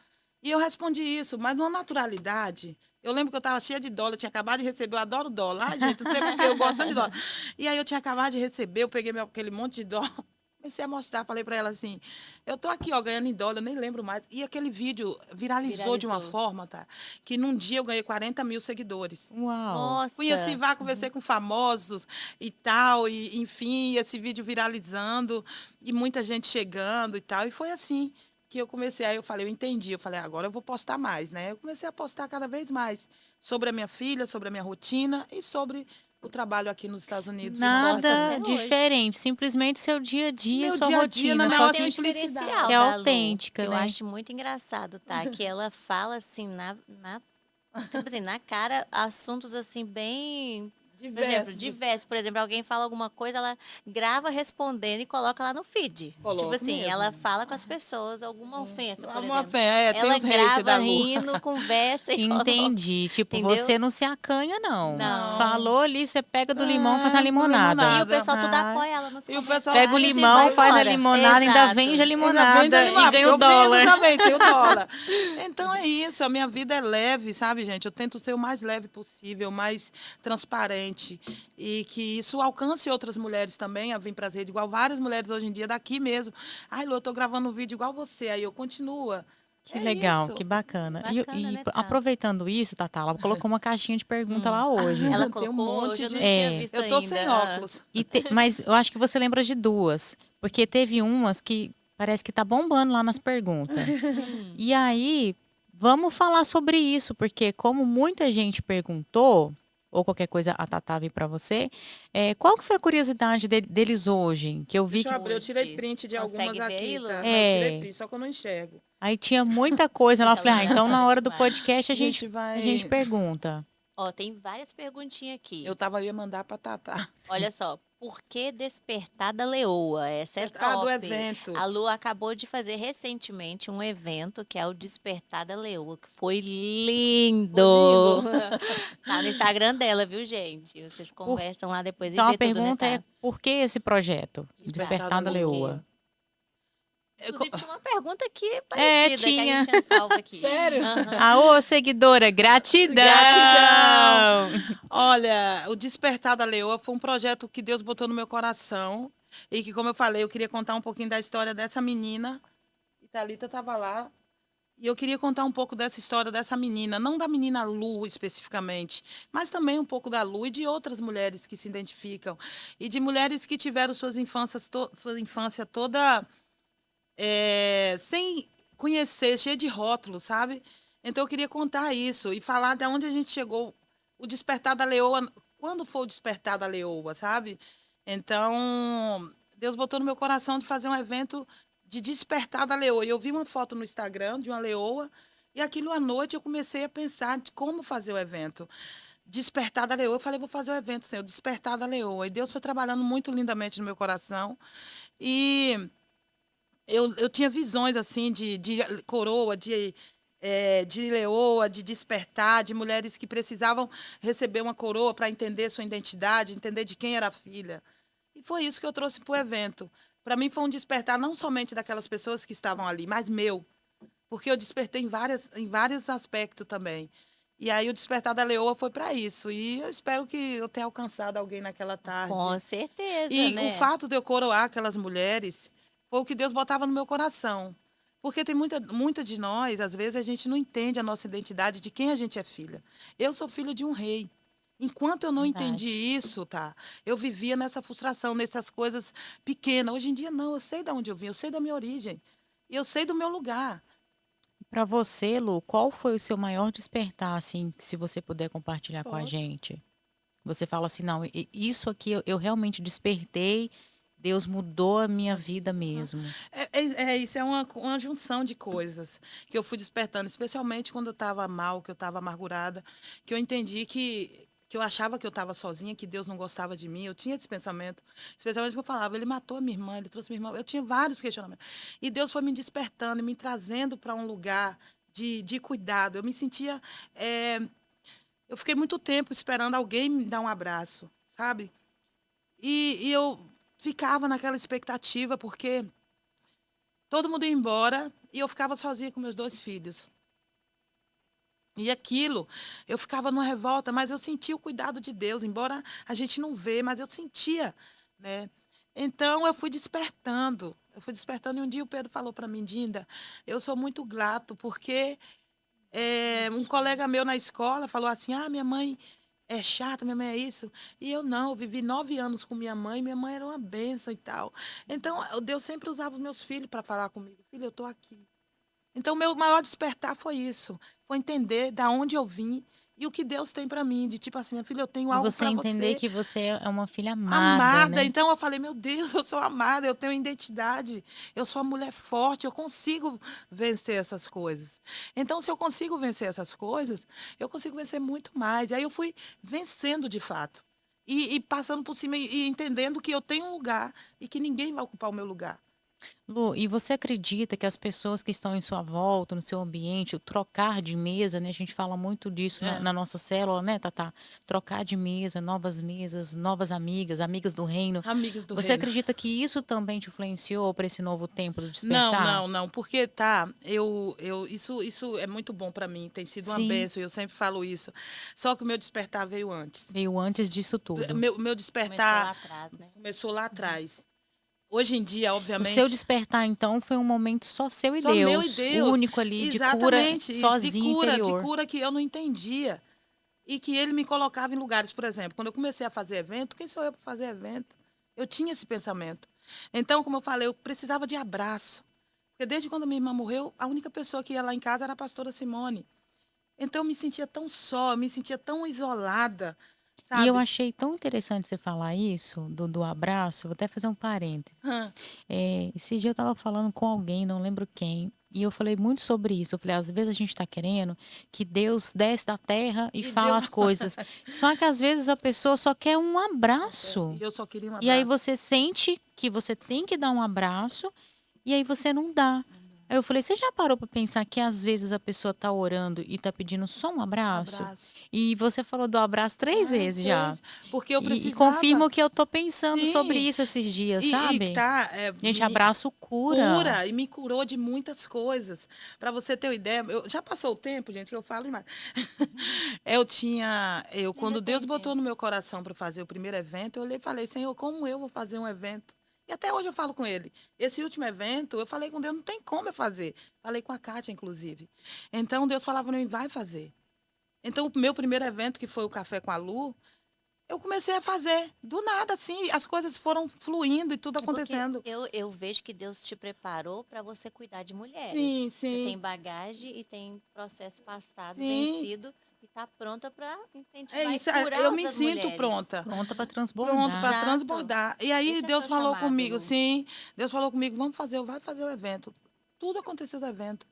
E eu respondi isso, mas numa naturalidade. Eu lembro que eu estava cheia de dólar, eu tinha acabado de receber, eu adoro dólar. Ai, gente, não sei porque eu gosto tanto de dólar. E aí eu tinha acabado de receber, eu peguei aquele monte de dólar, comecei a mostrar, falei para ela assim, eu tô aqui, ó, ganhando em dólar, eu nem lembro mais. E aquele vídeo viralizou de uma Viralizou. forma, tá? Que num dia eu ganhei 40 mil seguidores. Uau! Conheci, Nossa, conversei com famosos e tal, e enfim, esse vídeo viralizando, e muita gente chegando e tal. E foi assim que eu comecei. Aí eu falei, eu entendi. Eu falei, agora eu vou postar mais, né? Eu comecei a postar cada vez mais sobre a minha filha, sobre a minha rotina e sobre o trabalho aqui nos Estados Unidos e com a posta Nada até maternidade. hoje. diferente, simplesmente seu dia a dia, Meu sua dia a dia na rotina, Mas só maior tem um que diferencial é simplicidade. da Lu, que autêntica, eu né? acho muito engraçado, tá? Que ela fala assim tipo assim, na cara, assuntos assim bem, por exemplo, Diversos. diversos. Por exemplo, alguém fala alguma coisa, ela grava respondendo e coloca lá no feed. Tipo Coloco assim, mesmo. ela fala com as pessoas alguma ofensa, por Uma exemplo. fé, tem Ela os haters grava da Lu. rindo, conversa e coloca, Entendi. Tipo, entendeu? você não se acanha, não. Não. Falou ali, você pega do limão, faz a Com limonada. E o limonada. pessoal tudo Ah, apoia ela nos E o pessoal pega o comentários e limão, vai faz a embora. limonada, ainda Exato. vende a Ainda vende limonada e animar, porque ganha o eu vendo dólar. também, tem o dólar. Então é isso, a minha vida é leve, sabe, gente? Eu tento ser o mais leve possível, o mais transparente. E que isso alcance outras mulheres também a vir para as redes, igual várias mulheres hoje em dia daqui mesmo. Ai, Lu, eu tô gravando um vídeo igual você. Aí eu continua. Que É legal, isso. que bacana. Bacana, né, Tá? Aproveitando isso, Tatá, ela colocou uma caixinha de pergunta lá hoje. Ela Tem um colocou, monte hoje eu não de. tinha É, visto Eu tô sem ainda. óculos. mas eu acho que você lembra de duas, porque teve umas que parece que tá bombando lá nas perguntas. Hum, E aí, vamos falar sobre isso, porque como muita gente perguntou, ou qualquer coisa a Tatá veio para você, qual que foi a curiosidade deles hoje? Que eu vi Deixa eu que abrir, eu tirei hoje. print de algumas Consegue ver aí, aqui, tá? Lu? Mas tirei é, print, só que eu não enxergo. aí tinha muita coisa lá, eu Ela falei, é então na engraçada hora do demais. podcast A gente a gente vai. pergunta. Ó, tem várias perguntinhas aqui. Ia mandar pra Tatá. Olha só, por que despertar da leoa? Essa é Do top. evento. A Lu acabou de fazer recentemente um evento que é o Despertar da Leoa, que foi lindo. Foi lindo. Tá no Instagram dela, viu, gente? Vocês Por- conversam lá depois e então a vê tudo, né, pergunta é, tá? por que esse projeto? Despertar da Despertar da Por quê? Leoa. Leoa. Inclusive, tinha uma pergunta aqui É, parecida que a gente tinha. tinha salvo aqui. Sério? Aham. Aô, seguidora, gratidão! Gratidão! Olha, o Despertar da Leoa foi um projeto que Deus botou no meu coração. E que, como eu falei, eu queria contar um pouquinho da história dessa menina. E Thalita estava lá. E eu queria contar um pouco dessa história dessa menina, não da menina Lu especificamente, mas também um pouco da Lu e de outras mulheres que se identificam. E de mulheres que tiveram sua infância toda sem conhecer, cheia de rótulos, sabe? Então eu queria contar isso e falar de onde a gente chegou, o despertar da leoa, quando foi o despertar da leoa, sabe? Então, Deus botou no meu coração de fazer um evento de despertar da leoa. E eu vi uma foto no Instagram de uma leoa e aquilo à noite eu comecei a pensar de como fazer o evento. Despertar da leoa, eu falei, vou fazer o evento, Senhor, despertar da leoa. E Deus foi trabalhando muito lindamente no meu coração. E eu tinha visões assim de coroa, de leoa, de despertar, de mulheres que precisavam receber uma coroa para entender sua identidade, entender de quem era a filha. E foi isso que eu trouxe para o evento. Para mim foi um despertar não somente daquelas pessoas que estavam ali, mas meu, porque eu despertei em vários aspectos também. E aí o despertar da leoa foi para isso. E eu espero que eu tenha alcançado alguém naquela Com tarde. certeza, E o né? fato de eu coroar aquelas mulheres foi o que Deus botava no meu coração. Porque tem muita de nós, às vezes, a gente não entende a nossa identidade de quem a gente é filha. Eu sou filha de um rei. Enquanto eu não entendi Verdade. isso, tá? Eu vivia nessa frustração, nessas coisas pequenas. Hoje em dia, não. Eu sei de onde eu vim, eu sei da minha origem. E eu sei do meu lugar. Para você, Lu, qual foi o seu maior despertar, assim, se você puder compartilhar com a Posso. gente? Você fala assim, não, isso aqui eu realmente despertei, Deus mudou a minha vida mesmo. Isso é uma junção de coisas que eu fui despertando, especialmente quando eu estava mal, que eu estava amargurada, que eu entendi que eu achava que eu estava sozinha, que Deus não gostava de mim. Eu tinha esse pensamento, especialmente porque eu falava, ele matou a minha irmã, ele trouxe minha irmã. Eu tinha vários questionamentos. E Deus foi me despertando e me trazendo para um lugar de cuidado. Eu me sentia. Eu fiquei muito tempo esperando alguém me dar um abraço, sabe? E eu ficava naquela expectativa, porque todo mundo ia embora e eu ficava sozinha com meus 2 filhos. E aquilo, eu ficava numa revolta, mas eu sentia o cuidado de Deus, embora a gente não vê, mas eu sentia, né? Então eu fui despertando. Eu fui despertando e um dia o Pedro falou para mim, Dinda, eu sou muito grato porque um colega meu na escola falou assim, minha mãe é chata, minha mãe é isso. E eu não, eu vivi 9 anos com minha mãe era uma benção e tal. Então, Deus sempre usava os meus filhos para falar comigo, filho, eu estou aqui. Então, meu maior despertar foi isso. Foi entender da onde eu vim e o que Deus tem para mim. De tipo assim, minha filha, eu tenho E algo você para entender você. que você é uma filha amada, Amada. né? Então, eu falei, meu Deus, eu sou amada, eu tenho identidade. Eu sou uma mulher forte, eu consigo vencer essas coisas. Então, se eu consigo vencer essas coisas, eu consigo vencer muito mais. E aí eu fui vencendo de fato. E passando por cima e entendendo que eu tenho um lugar e que ninguém vai ocupar o meu lugar. Lu, e você acredita que as pessoas que estão em sua volta, no seu ambiente, o trocar de mesa, né? A gente fala muito disso É, na nossa célula, né, Tatá? Trocar de mesa, novas amigas, amigas do reino. amigas do Você reino. acredita que isso também te influenciou para esse novo tempo do Não, despertar? não, não, porque isso é muito bom para mim, tem sido uma Sim, bênção, eu sempre falo isso. Só que o meu despertar veio antes. veio antes disso tudo. Meu Começou lá despertar atrás, né? começou lá atrás. Hoje em dia, O obviamente. seu despertar, então, foi um momento só seu e Só meu e Deus. Deus. Único ali, de cura Exatamente. sozinho, De interior. cura que eu não entendia. E que ele me colocava em lugares, por exemplo, quando eu comecei a fazer evento, quem sou eu para fazer evento? Eu tinha esse pensamento. Então, como eu falei, eu precisava de abraço. Porque desde quando minha irmã morreu, a única pessoa que ia lá em casa era a pastora Simone. Então, eu me sentia tão só, eu me sentia tão isolada, E eu sabe? achei tão interessante você falar isso, do abraço. Vou até fazer um parênteses. Hã. Esse dia eu estava falando com alguém, não lembro quem, e eu falei muito sobre isso. Eu falei, às vezes a gente está querendo que Deus desce da terra e E fala deu. as coisas. Só que às vezes a pessoa só quer um abraço. E eu só queria um E aí abraço. você sente que você tem que dar um abraço, e aí você não dá. Aí eu falei, você já parou para pensar que às vezes a pessoa tá orando e tá pedindo só um Um abraço? abraço. E você falou do abraço 3 vezes já. Porque eu E precisava. confirmo que eu tô pensando sobre Sim. isso esses dias, E sabe? tá, Gente, abraço cura. cura e me curou de muitas coisas. Para você ter uma ideia, já passou o tempo, gente, que eu falo demais. Quando Ainda Deus tem botou tempo. no meu coração para fazer o primeiro evento, eu olhei e falei, Senhor, como eu vou fazer um evento? E até hoje eu falo com ele. Esse último evento, eu falei com Deus, não tem como eu fazer. Falei com a Kátia, inclusive. Então, Deus falava para mim, vai fazer. Então, o meu primeiro evento, que foi o Café com a Lu, eu comecei a fazer. Do nada, assim, as coisas foram fluindo e tudo É porque acontecendo. eu vejo que Deus te preparou para você cuidar de mulheres. Sim, Você sim, tem bagagem e tem processo passado, sim. vencido, e tá pronta para É incentivar e isso, curar eu me outras sinto mulheres. pronta. Pronta para Pronto transbordar. para Exato. transbordar. E aí Esse é Deus seu falou chamado, comigo, Lu. sim. Deus falou comigo, vai fazer o evento. Tudo aconteceu do evento.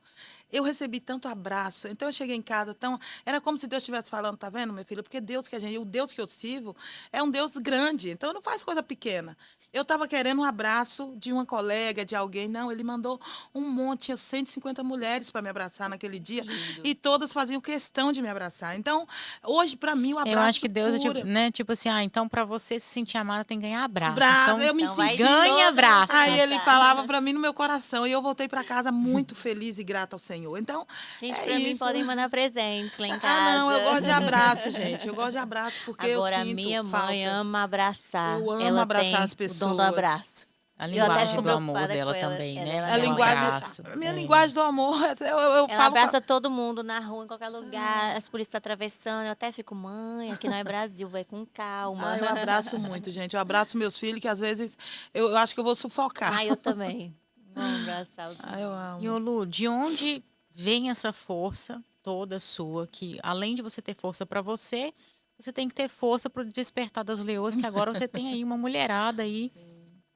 Eu recebi tanto abraço. Então eu cheguei em casa tão. Era como se Deus estivesse falando, tá vendo, meu filho? Porque o Deus que eu sirvo é um Deus grande. Então não faz coisa pequena. Eu estava querendo um abraço de uma colega, de alguém. Não, ele mandou um monte, tinha 150 mulheres para me abraçar naquele dia. Lindo. E todas faziam questão de me abraçar. Então, hoje, para mim, o Eu acho abraço que Deus é tipo, cura. né? Tipo assim, então para você se sentir amada tem que ganhar abraço. Brava, Então, eu me Então vai senti. ganha todo mundo te abraço. Aí ele abraçar. falava para mim no meu coração e eu voltei para casa muito feliz e grata ao Senhor. Então, Gente, é para mim isso. podem mandar presentes lá em Ah, não, eu casa. gosto de abraço, gente. Eu gosto de abraço porque eu Agora, a sinto minha mãe falta. ama abraçar. Eu amo Ela abraçar tem as o dom do pessoas. abraço. A Eu até linguagem fico do amor preocupada com dela ela. também, Ela né? A tem É um o linguagem, abraço. abraço. a minha É. linguagem do amor, eu Ela falo com abraça todo mundo na rua, em qualquer lugar. As polícias estão atravessando. Eu até fico, mãe, aqui não é Brasil, vai com calma. eu abraço muito, gente. Eu abraço meus filhos, que às vezes eu acho que eu vou sufocar. Ah, eu também. Vamos abraçar os Eu meninos. E, amo. ô Lu, de onde vem essa força toda sua? Que além de você ter força para você, você tem que ter força para o despertar das leoas, que agora você tem aí uma mulherada aí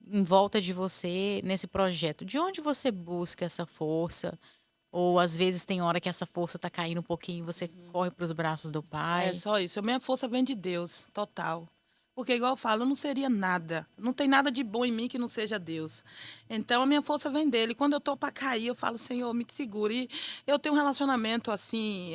em volta de você nesse projeto. De onde você busca essa força? Ou às vezes tem hora que essa força tá caindo um pouquinho e você corre para os braços do É pai. só isso. A minha força vem de Deus, total. Porque, igual eu falo, eu não seria nada. Não tem nada de bom em mim que não seja Deus. Então, a minha força vem dele. Quando eu tô para cair, eu falo, Senhor, me segure. E eu tenho um relacionamento, assim,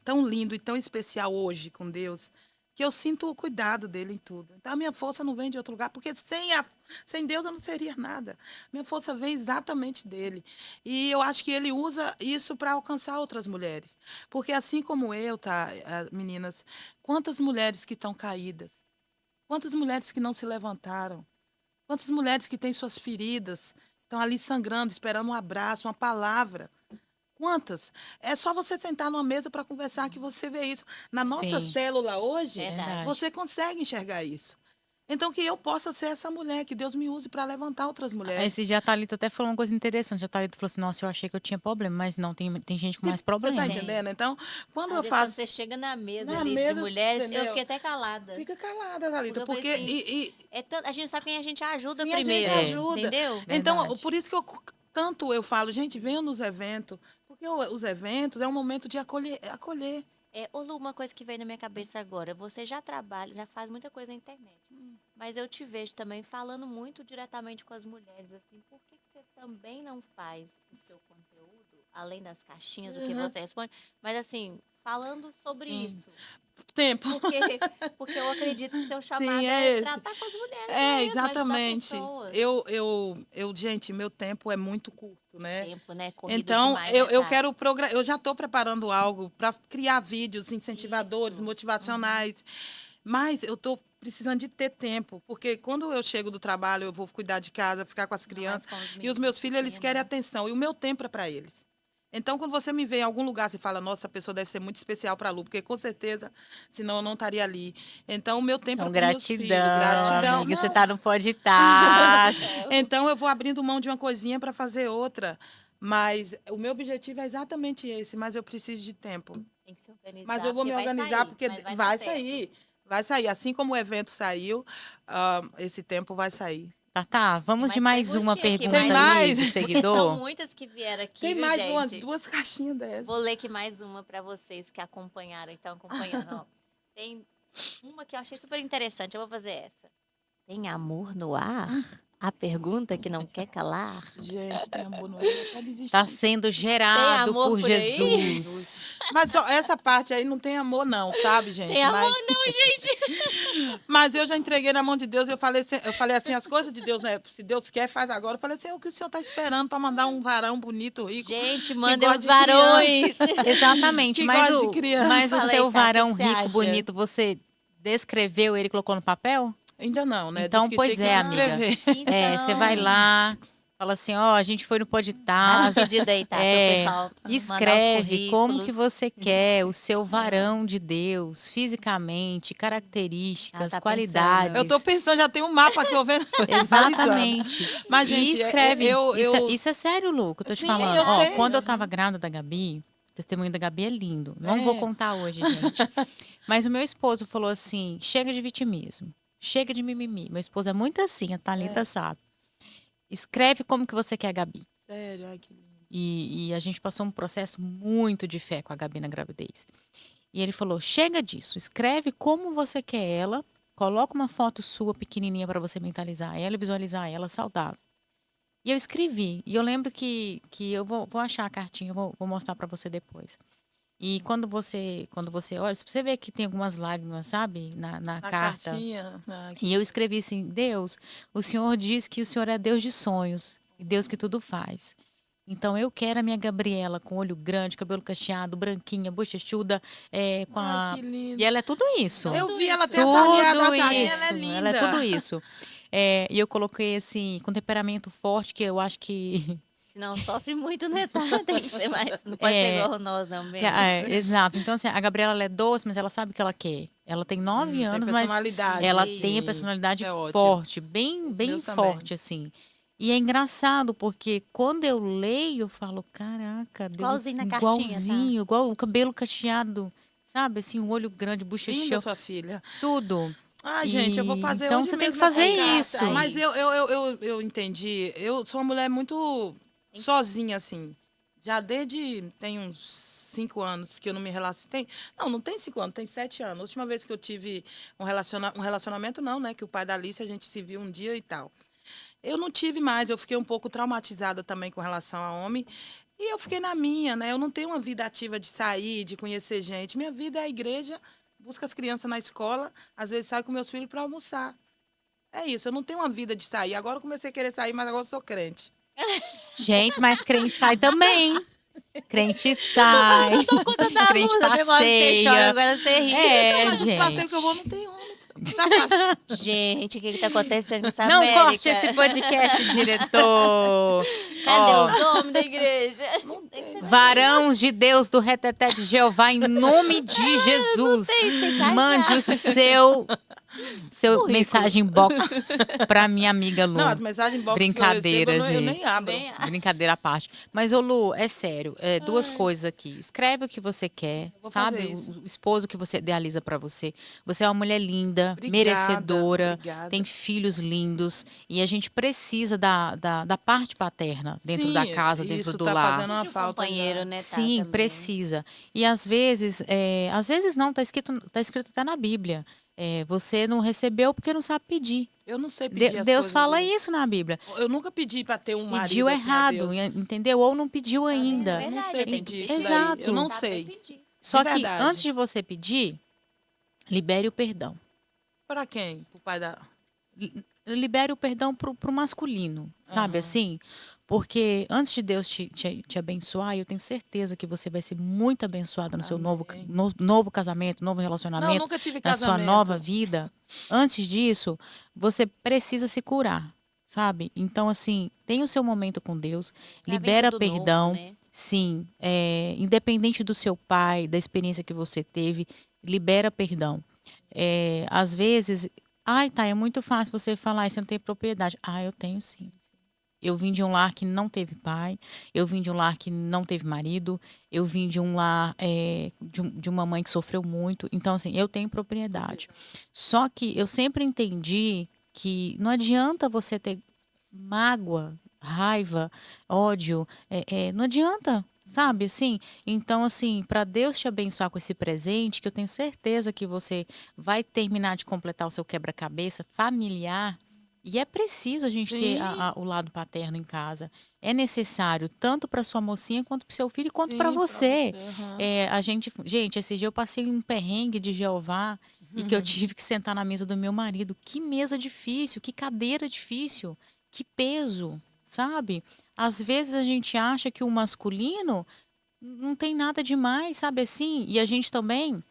tão lindo e tão especial hoje com Deus, que eu sinto o cuidado dele em tudo. Então, a minha força não vem de outro lugar, porque sem Deus eu não seria nada. Minha força vem exatamente dele. E eu acho que ele usa isso para alcançar outras mulheres. Porque assim como eu, tá, meninas, quantas mulheres que estão caídas, quantas mulheres que não se levantaram, quantas mulheres que têm suas feridas, estão ali sangrando, esperando um abraço, uma palavra. Quantas? É só você sentar numa mesa para conversar que você vê isso. Na nossa Sim, célula hoje, Verdade. você consegue enxergar isso. Então, que eu possa ser essa mulher, que Deus me use para levantar outras mulheres. esse dia a Thalita até falou uma coisa interessante. A Thalita falou assim: Nossa, eu achei que eu tinha problema, mas não, tem gente com mais Você está problema. Tem. entendendo? Então, quando Às eu vezes, quando faço. você chega na mesa Na ali de mesa, mulheres, eu entendeu? fiquei até calada. Fica calada, Porque Thalita, eu falei porque. assim, a gente sabe quem a gente ajuda Sim, a gente primeiro, ajuda. entendeu? Então, Verdade. por isso que tanto eu falo, gente, venham nos eventos, porque os eventos é um momento de acolher. Ô Lu, uma coisa que veio na minha cabeça agora, você já trabalha, já faz muita coisa na internet, mas eu te vejo também falando muito diretamente com as mulheres, assim, por que que você também não faz o seu conteúdo, além das caixinhas, o que Uhum. você responde, mas assim, falando sobre Sim. isso, Tempo. porque eu acredito que seu chamado Sim, é é esse. tratar com as mulheres É, mesmo, ajudar exatamente. pessoas. Gente, meu tempo é muito curto, né? Tempo, né? Corrido Então, demais, eu tá? quero eu já estou preparando algo para criar vídeos incentivadores, Isso. motivacionais. Mas eu estou precisando de ter tempo, porque quando eu chego do trabalho, eu vou cuidar de casa, ficar com as crianças, e os meus filhos, eles querem atenção, e o meu tempo é para eles. Então, quando você me vê em algum lugar, você fala, nossa, essa pessoa deve ser muito especial para a Lu, porque com certeza, senão eu não estaria ali. Então, o meu tempo Então, é para meus filhos. gratidão, amiga. Você Não. tá no Pode Tá. Então, eu vou abrindo mão de uma coisinha para fazer outra. Mas o meu objetivo é exatamente esse, mas eu preciso de tempo. Tem que se organizar. Mas eu vou me vai organizar, sair, porque mas vai dar vai certo. sair. Vai sair. Assim como o evento saiu, esse tempo vai sair. Tá, vamos de mais uma perguntinha aqui, pergunta Tem aí mais? do Porque são seguidor. muitas que vieram aqui, Tem viu, mais gente? umas 2 caixinhas dessas. Vou ler aqui mais uma para vocês que acompanharam, então acompanhando. Ó. Tem uma que eu achei super interessante, eu vou fazer essa. Tem amor no ar? A pergunta que não quer calar? Gente, tem amor no ar, eu até desisti. Tá sendo gerado amor por por aí? Jesus. Mas só, essa parte aí não tem amor não, sabe, gente? Tem amor Mas, não, gente! mas eu já entreguei na mão de Deus, eu falei assim, as coisas de Deus, né? Se Deus quer, faz agora. Eu falei assim, o que o senhor tá esperando para mandar um varão bonito, rico? Gente, que mandem gosta os de criança? varões! Exatamente, Que mas gosta de criança. mas o Fala aí, seu Tá, o que varão que você rico, acha? bonito, você descreveu ele, colocou no papel? Ainda não, né? Então, Diz que pois tem é, que amiga. escrever. Você vai Então, lá, fala assim, ó, a gente foi no faz Podtaz. um pedido aí, tá? Pro pessoal mandar os Escreve como que currículos. você quer o seu varão de Deus, fisicamente, características, tá qualidades. Eu tô pensando, já tem um mapa que eu vendo. Exatamente. Mas, E gente, escreve. eu... Isso é sério, Lu, que eu tô te Sim, falando. eu Ó, sei. quando eu tava grávida da Gabi, o testemunho da Gabi é lindo. Não vou contar hoje, gente. Mas o meu esposo falou assim: chega de vitimismo, chega de mimimi. Meu esposo é muito assim, a Thalita sabe. Escreve como que você quer a Gabi. Sério, ai, que lindo. E a gente passou um processo muito de fé com a Gabi na gravidez. E ele falou: chega disso, escreve como você quer ela, coloca uma foto sua pequenininha para você mentalizar ela e visualizar ela saudável. E eu escrevi. E eu lembro que eu vou achar a cartinha, eu vou mostrar para você depois. E quando você olha, você vê que tem algumas lágrimas, sabe? Na carta. Cartinha. E eu escrevi assim: Deus, o Senhor diz que o Senhor é Deus de sonhos e Deus que tudo faz. Então eu quero a minha Gabriela com olho grande, cabelo cacheado, branquinha, bochechuda, com Ai, a... que lindo. E ela é tudo isso. Eu vi ela ter Tudo essa aliada, ela é isso. linda. Ela é tudo isso. E eu coloquei assim, com temperamento forte, que eu acho que... Senão sofre muito, né? Tá? Tem que ser mais. Não pode ser igual nós, não, bem. Exato. Então, assim, a Gabriela ela é doce, mas ela sabe o que ela quer. Ela tem 9 anos, tem mas personalidade. ela Sim. tem a personalidade É ótimo. forte, bem meus forte, assim. E é engraçado, porque quando eu leio, eu falo, caraca, Deus, Igualzinho na cartinha, tá? igualzinho, igual o cabelo cacheado, sabe? Assim, um olho grande, Linda bochechão, sua filha. tudo. Ah, gente, eu vou fazer Então hoje você tem que mesmo essa fazer carta. isso. Mas eu entendi. Eu sou uma mulher muito sozinha, assim. Já desde tem uns 5 anos que eu não me relaciono. Não tem 5 anos, tem 7 anos. A última vez que eu tive um relacionamento, não, né? Que o pai da Alice, a gente se viu um dia e tal. Eu não tive mais, eu fiquei um pouco traumatizada também com relação a homem. E eu fiquei na minha, né? Eu não tenho uma vida ativa de sair, de conhecer gente. Minha vida é a igreja, busco as crianças na escola, às vezes saio com meus filhos para almoçar. É isso, eu não tenho uma vida de sair. Agora eu comecei a querer sair, mas agora eu sou crente. Gente, mas crente sai também. Crente sai. Eu tô contando da Crente Lusa, meu irmão, você chora, passeia. agora você ri. Mas os passeios que eu vou não tem homem. Tá fácil. Gente, o que tá acontecendo nessa Não América? corte esse podcast, diretor. Cadê Ó, os homens da igreja? varãos de Deus do Reteté de Jeová, em nome de Jesus, tem cajado. mande o seu mensagem box pra minha amiga Lu. Não, as mensagens box Brincadeira, que eu recebo, eu gente. nem abro. Nem abro. Brincadeira à parte. Mas, ô Lu, é sério. Duas coisas aqui. Escreve o que você quer, vou sabe? fazer isso. O esposo que você idealiza pra você. Você é uma mulher linda, Obrigada, merecedora, obrigada. tem filhos lindos. E a gente precisa da parte paterna dentro da casa, dentro isso do tá lar. fazendo uma De um falta. companheiro, já. né? Tá, Sim, também. precisa. E às vezes não, tá escrito até na Bíblia. Você não recebeu porque não sabe pedir. Eu não sei pedir as Deus coisas fala dele. isso na Bíblia. Eu nunca pedi para ter um marido Pediu assim, a errado, Deus. entendeu? Ou não pediu ainda. Eu não Verdade, sei tem que pedir pedir. isso daí. Exato. Eu não Saber sei. pedir. Só De que verdade. antes de você pedir, libere o perdão. Para quem? Pro pai da... Libere o perdão pro masculino, sabe assim? Porque antes de Deus te abençoar, eu tenho certeza que você vai ser muito abençoada no seu Amém. novo casamento, novo Não, relacionamento, nunca tive na sua nova casamento. vida. Antes disso, você precisa se curar, sabe? Então, assim, tem o seu momento com Deus, Pra vir libera tudo novo, perdão. né? Sim, independente do seu pai, da experiência que você teve, libera perdão. Às vezes, ai, tá, é muito fácil você falar, "Ai, você não tem propriedade." Ah, eu tenho sim. Eu vim de um lar que não teve pai, eu vim de um lar que não teve marido, eu vim de um lar de uma mãe que sofreu muito. Então, assim, eu tenho propriedade. Só que eu sempre entendi que não adianta você ter mágoa, raiva, ódio, não adianta, sabe, assim? Então, assim, para Deus te abençoar com esse presente, que eu tenho certeza que você vai terminar de completar o seu quebra-cabeça familiar, e é preciso a gente ter Sim, o lado paterno em casa. É necessário, tanto para sua mocinha, quanto para seu filho, quanto para sim, para você. você. Aham. Gente, esse dia eu passei um perrengue de Jeová e que eu tive que sentar na mesa do meu marido. Que mesa difícil, que cadeira difícil, que peso, sabe? Às vezes a gente acha que o masculino não tem nada demais, sabe assim? E a gente também.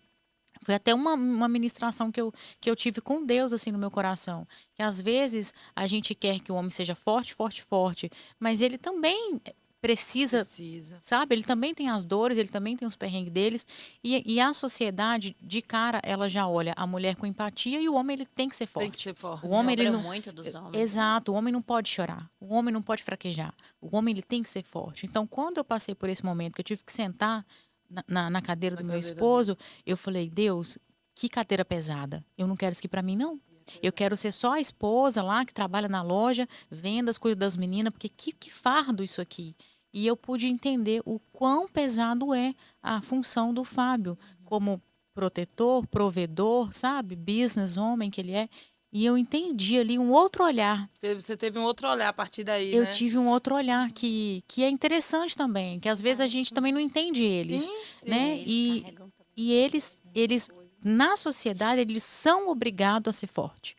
Foi até uma ministração que eu tive com Deus, assim, no meu coração. Que às vezes a gente quer que o homem seja forte, forte, forte, mas ele também precisa, Precisa. sabe? Ele também tem as dores, ele também tem os perrengues deles. E a sociedade, de cara, ela já olha a mulher com empatia e o homem, ele tem que ser Tem que forte. ser O forte. homem, ele Cobra não. muito dos homens, né? Exato, o homem não pode chorar, o homem não pode fraquejar, o homem ele tem que ser forte. Então, quando eu passei por esse momento que eu tive que sentar na cadeira Na do meu cadeira dele. esposo, eu falei, Deus, que cadeira pesada. Eu não quero isso aqui para mim, não. Eu quero ser só a esposa lá que trabalha na loja, vendas, cuida das meninas, porque que fardo isso aqui. E eu pude entender o quão pesado é a função do Fábio como protetor, provedor, sabe? Business, homem que ele é. E eu entendi ali um outro olhar. Você teve um outro olhar a partir daí, Eu né? tive um outro olhar que é interessante também, que às vezes a gente também não entende eles, Sim, né? sim. Eles carregam também E muita eles coisa. na sociedade, eles são obrigados a ser forte.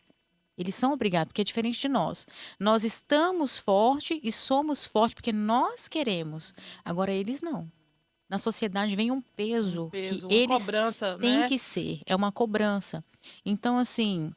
Eles são obrigados, porque é diferente de nós. Nós estamos fortes e somos fortes porque nós queremos. Agora, eles não. Na sociedade vem um Um peso que peso, uma eles cobrança, têm né? que ser. É uma cobrança. Então, assim,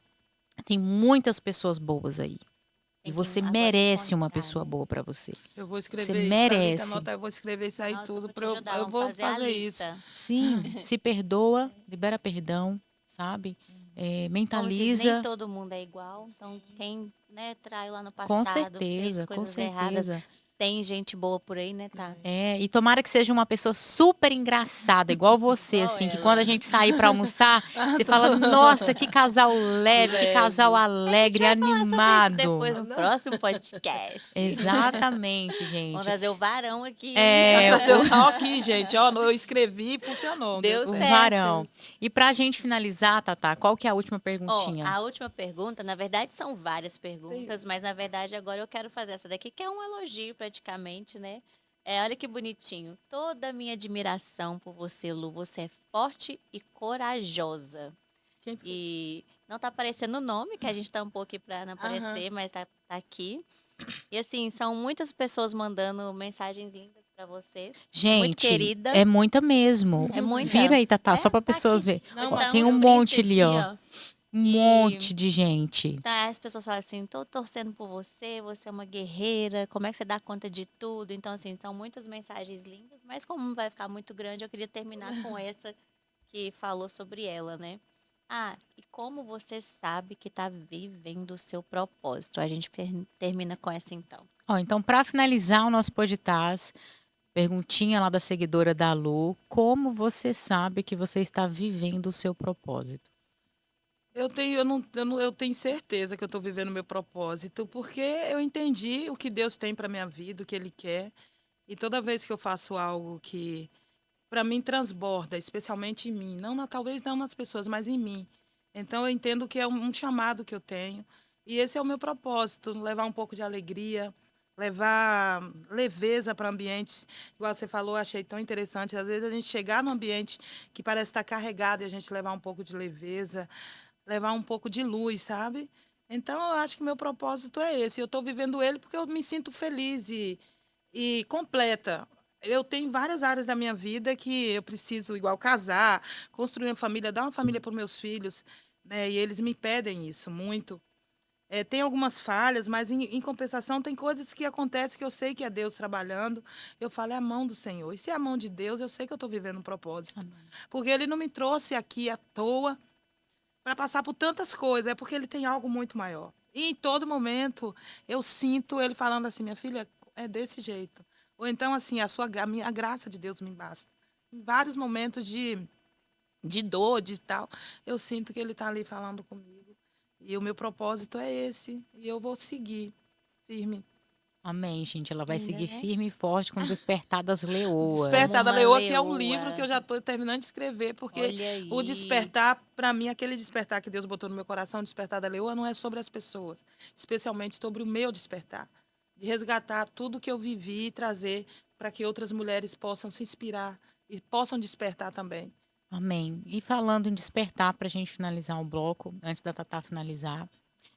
tem muitas pessoas boas aí. E Tem que você agora merece uma encontrar, pessoa né? boa para você. Eu vou Você escrever isso. Thalita, merece. anota, eu vou escrever isso aí Nossa, eu tudo. vou te ajudar. Eu Vamos vou fazer a fazer isso. lista. Sim, se perdoa, libera perdão, sabe? Como se diz, nem Mentaliza. todo mundo é igual. Então, quem, né, traiu lá no Com passado, fez certeza, com coisas erradas, certeza. tem gente boa por aí, né, tá? E tomara que seja uma pessoa super engraçada, igual você, Igual assim, que quando a ela. gente sair para almoçar, Ah, você tô fala, nossa, que casal leve, que casal leve. A gente alegre, vai falar sobre isso animado. depois no próximo podcast. Exatamente, Vamos gente. trazer o varão aqui, hein? Vai É, trazer o ó, aqui, gente. Ó, eu escrevi e funcionou, deu Deu o certo. varão. certo. E pra gente finalizar, Tatá, qual que é a última Ó, perguntinha? a última pergunta, na verdade são várias perguntas, mas na verdade agora eu quero fazer essa daqui, que é um elogio praticamente, né? Olha que bonitinho. Toda a minha admiração por você, Lu. Você é forte e corajosa. Quem foi? E não tá aparecendo o nome, que a gente tá um pouco aqui pra não Aham. aparecer, mas tá aqui. E assim, são muitas pessoas mandando mensagens lindas pra você. Muito Gente, querida. é muita mesmo. É muita. Vira aí, Tatá, só para Tá pessoas aqui. ver. Não, Vou Ó, dar mas tem um uns foi. print monte ali, aqui, ó. ó. Um E monte de gente. tá, as pessoas falam assim, tô torcendo por você, você é uma guerreira, como é que você dá conta de tudo? Então, assim, são muitas mensagens lindas, mas como vai ficar muito grande, eu queria terminar com essa que falou sobre ela, né? Ah, e como você sabe que tá vivendo o seu propósito? A gente termina com essa então. Ó, então, para finalizar o nosso podcast, perguntinha lá da seguidora da Lu, como você sabe que você está vivendo o seu propósito? Eu tenho certeza que eu estou vivendo o meu propósito, porque eu entendi o que Deus tem para minha vida, o que Ele quer. E toda vez que eu faço algo que para mim transborda, especialmente em mim, talvez não nas pessoas, mas em mim. Então eu entendo que é um chamado que eu tenho. E esse é o meu propósito, levar um pouco de alegria, levar leveza para ambientes, igual você falou, achei tão interessante. Às vezes a gente chegar num ambiente que parece estar carregado e a gente levar um pouco de leveza, levar um pouco de luz, sabe? Então, eu acho que meu propósito é esse. Eu estou vivendo ele porque eu me sinto feliz e completa. Eu tenho várias áreas da minha vida que eu preciso, igual casar, construir uma família, dar uma família para os meus filhos, né? E eles me pedem isso muito. Tem algumas falhas, mas em compensação tem coisas que acontecem que eu sei que é Deus trabalhando. Eu falo, é a mão do Senhor. E se é a mão de Deus, eu sei que eu estou vivendo um propósito. Amém. Porque Ele não me trouxe aqui à toa para passar por tantas coisas, é porque Ele tem algo muito maior. E em todo momento eu sinto Ele falando assim, minha filha, é desse jeito. Ou então assim, a graça de Deus me basta. Em vários momentos de dor, de tal, eu sinto que Ele está ali falando comigo. E o meu propósito é esse. E eu vou seguir firme. Amém, gente. Ela vai Linda, seguir né? firme e forte com Despertar das Despertar Leoas. da Uma Leoa, que é um livro leoa. que eu já estou terminando de escrever, porque Olha o aí. despertar, para mim, aquele despertar que Deus botou no meu coração, o despertar da Leoa, não é sobre as pessoas, especialmente sobre o meu despertar. De resgatar tudo que eu vivi e trazer para que outras mulheres possam se inspirar e possam despertar também. Amém. E falando em despertar, para a gente finalizar o bloco, antes da Tatá finalizar,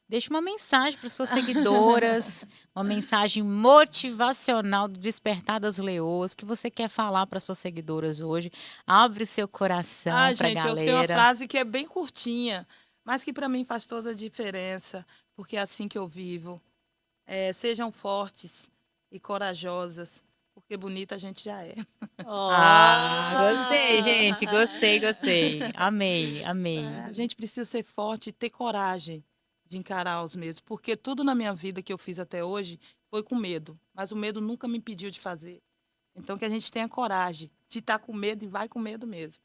deixa uma mensagem para suas seguidoras, uma mensagem motivacional do Despertar das Leoas, que você quer falar para suas seguidoras hoje. Abre seu coração Ah, para a gente, eu tenho uma galera. frase que é bem curtinha, mas que para mim faz toda a diferença, porque é assim que eu vivo. Sejam fortes e corajosas, porque bonita a gente já é. Ah, gostei, Oh! gente. Gostei, gostei. Amei, amei. A gente precisa ser forte e ter coragem de encarar os medos, porque tudo na minha vida que eu fiz até hoje foi com medo, mas o medo nunca me impediu de fazer. Então que a gente tenha coragem de estar com medo e vai com medo mesmo.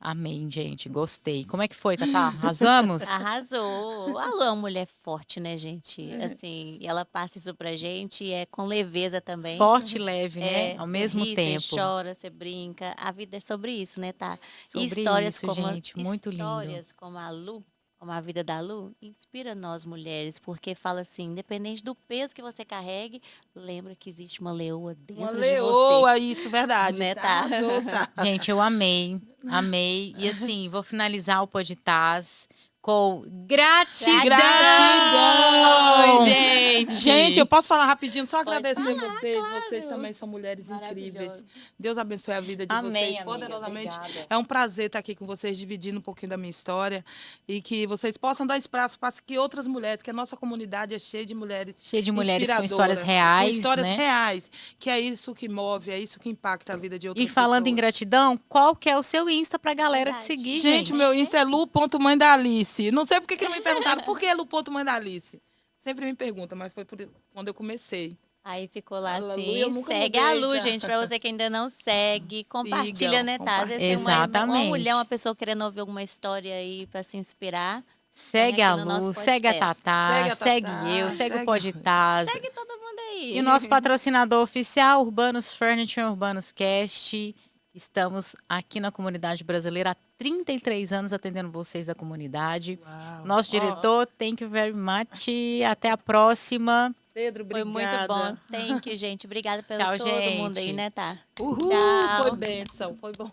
Amém, gente. Gostei. Como é que foi, Tatá? Arrasamos? Arrasou. A Lu é uma mulher forte, né, gente? É. Assim, e ela passa isso pra gente, e é com leveza também. Forte e leve, né? É, Ao você mesmo ri, você tempo. chora, você brinca. A vida é sobre isso, né, tá? E Sobre isso, gente. Muito lindo. histórias como a Lu, como a vida da Lu, inspira nós mulheres, porque fala assim, independente do peso que você carregue, lembra que existe uma leoa Uma dentro de você, leoa, isso, verdade. né, tá? Arrasou, tá? Gente, eu amei, amei. E assim, vou finalizar o podcast com gratidão, Gratidão! Gente, eu gente. posso falar rapidinho, só Pode agradecer falar, vocês. Vocês claro. também são mulheres incríveis. Maravilhoso. Deus abençoe a vida de Amém, vocês amiga. poderosamente. Obrigada. É um prazer estar aqui com vocês, dividindo um pouquinho da minha história e que vocês possam dar espaço para que outras mulheres, que a nossa comunidade é cheia de mulheres Cheio de mulheres com histórias inspiradoras, com reais, histórias né? reais, que é isso que move, é isso que impacta a vida de E outras falando em pessoas. gratidão, qual que é o seu Insta pra galera te Verdade. seguir, Gente, o gente? meu Insta é lu.mãe da Alice. Não sei por que que não me perguntaram por que é lu.mãe da Alice. Sempre me perguntam, mas foi quando eu comecei. Aí ficou lá Aleluia, eu assim, nunca segue a mudei, Lu, tá? gente, pra você que ainda não segue, compartilha, Sigam, né, tá? Às vezes tem uma mulher, uma Exatamente. pessoa querendo ouvir alguma história aí pra se inspirar, põe Segue aqui a no nosso Lu, segue a podcast. Tatá, Segue a segue eu, Tatá, segue o segue. Podtaz. Segue todo mundo E o aí. nosso patrocinador oficial, Urbanos Furniture, Urbanos Cast. Estamos aqui na comunidade brasileira há 33 anos atendendo vocês da comunidade. Uau. Nosso Ó, diretor, thank you very much. Até a próxima. Pedro, Foi muito bom. obrigada. Thank you, gente. Obrigada pelo Tchau, todo mundo aí, gente. né, tá? Uhul, foi Tchau. bênção, foi bom.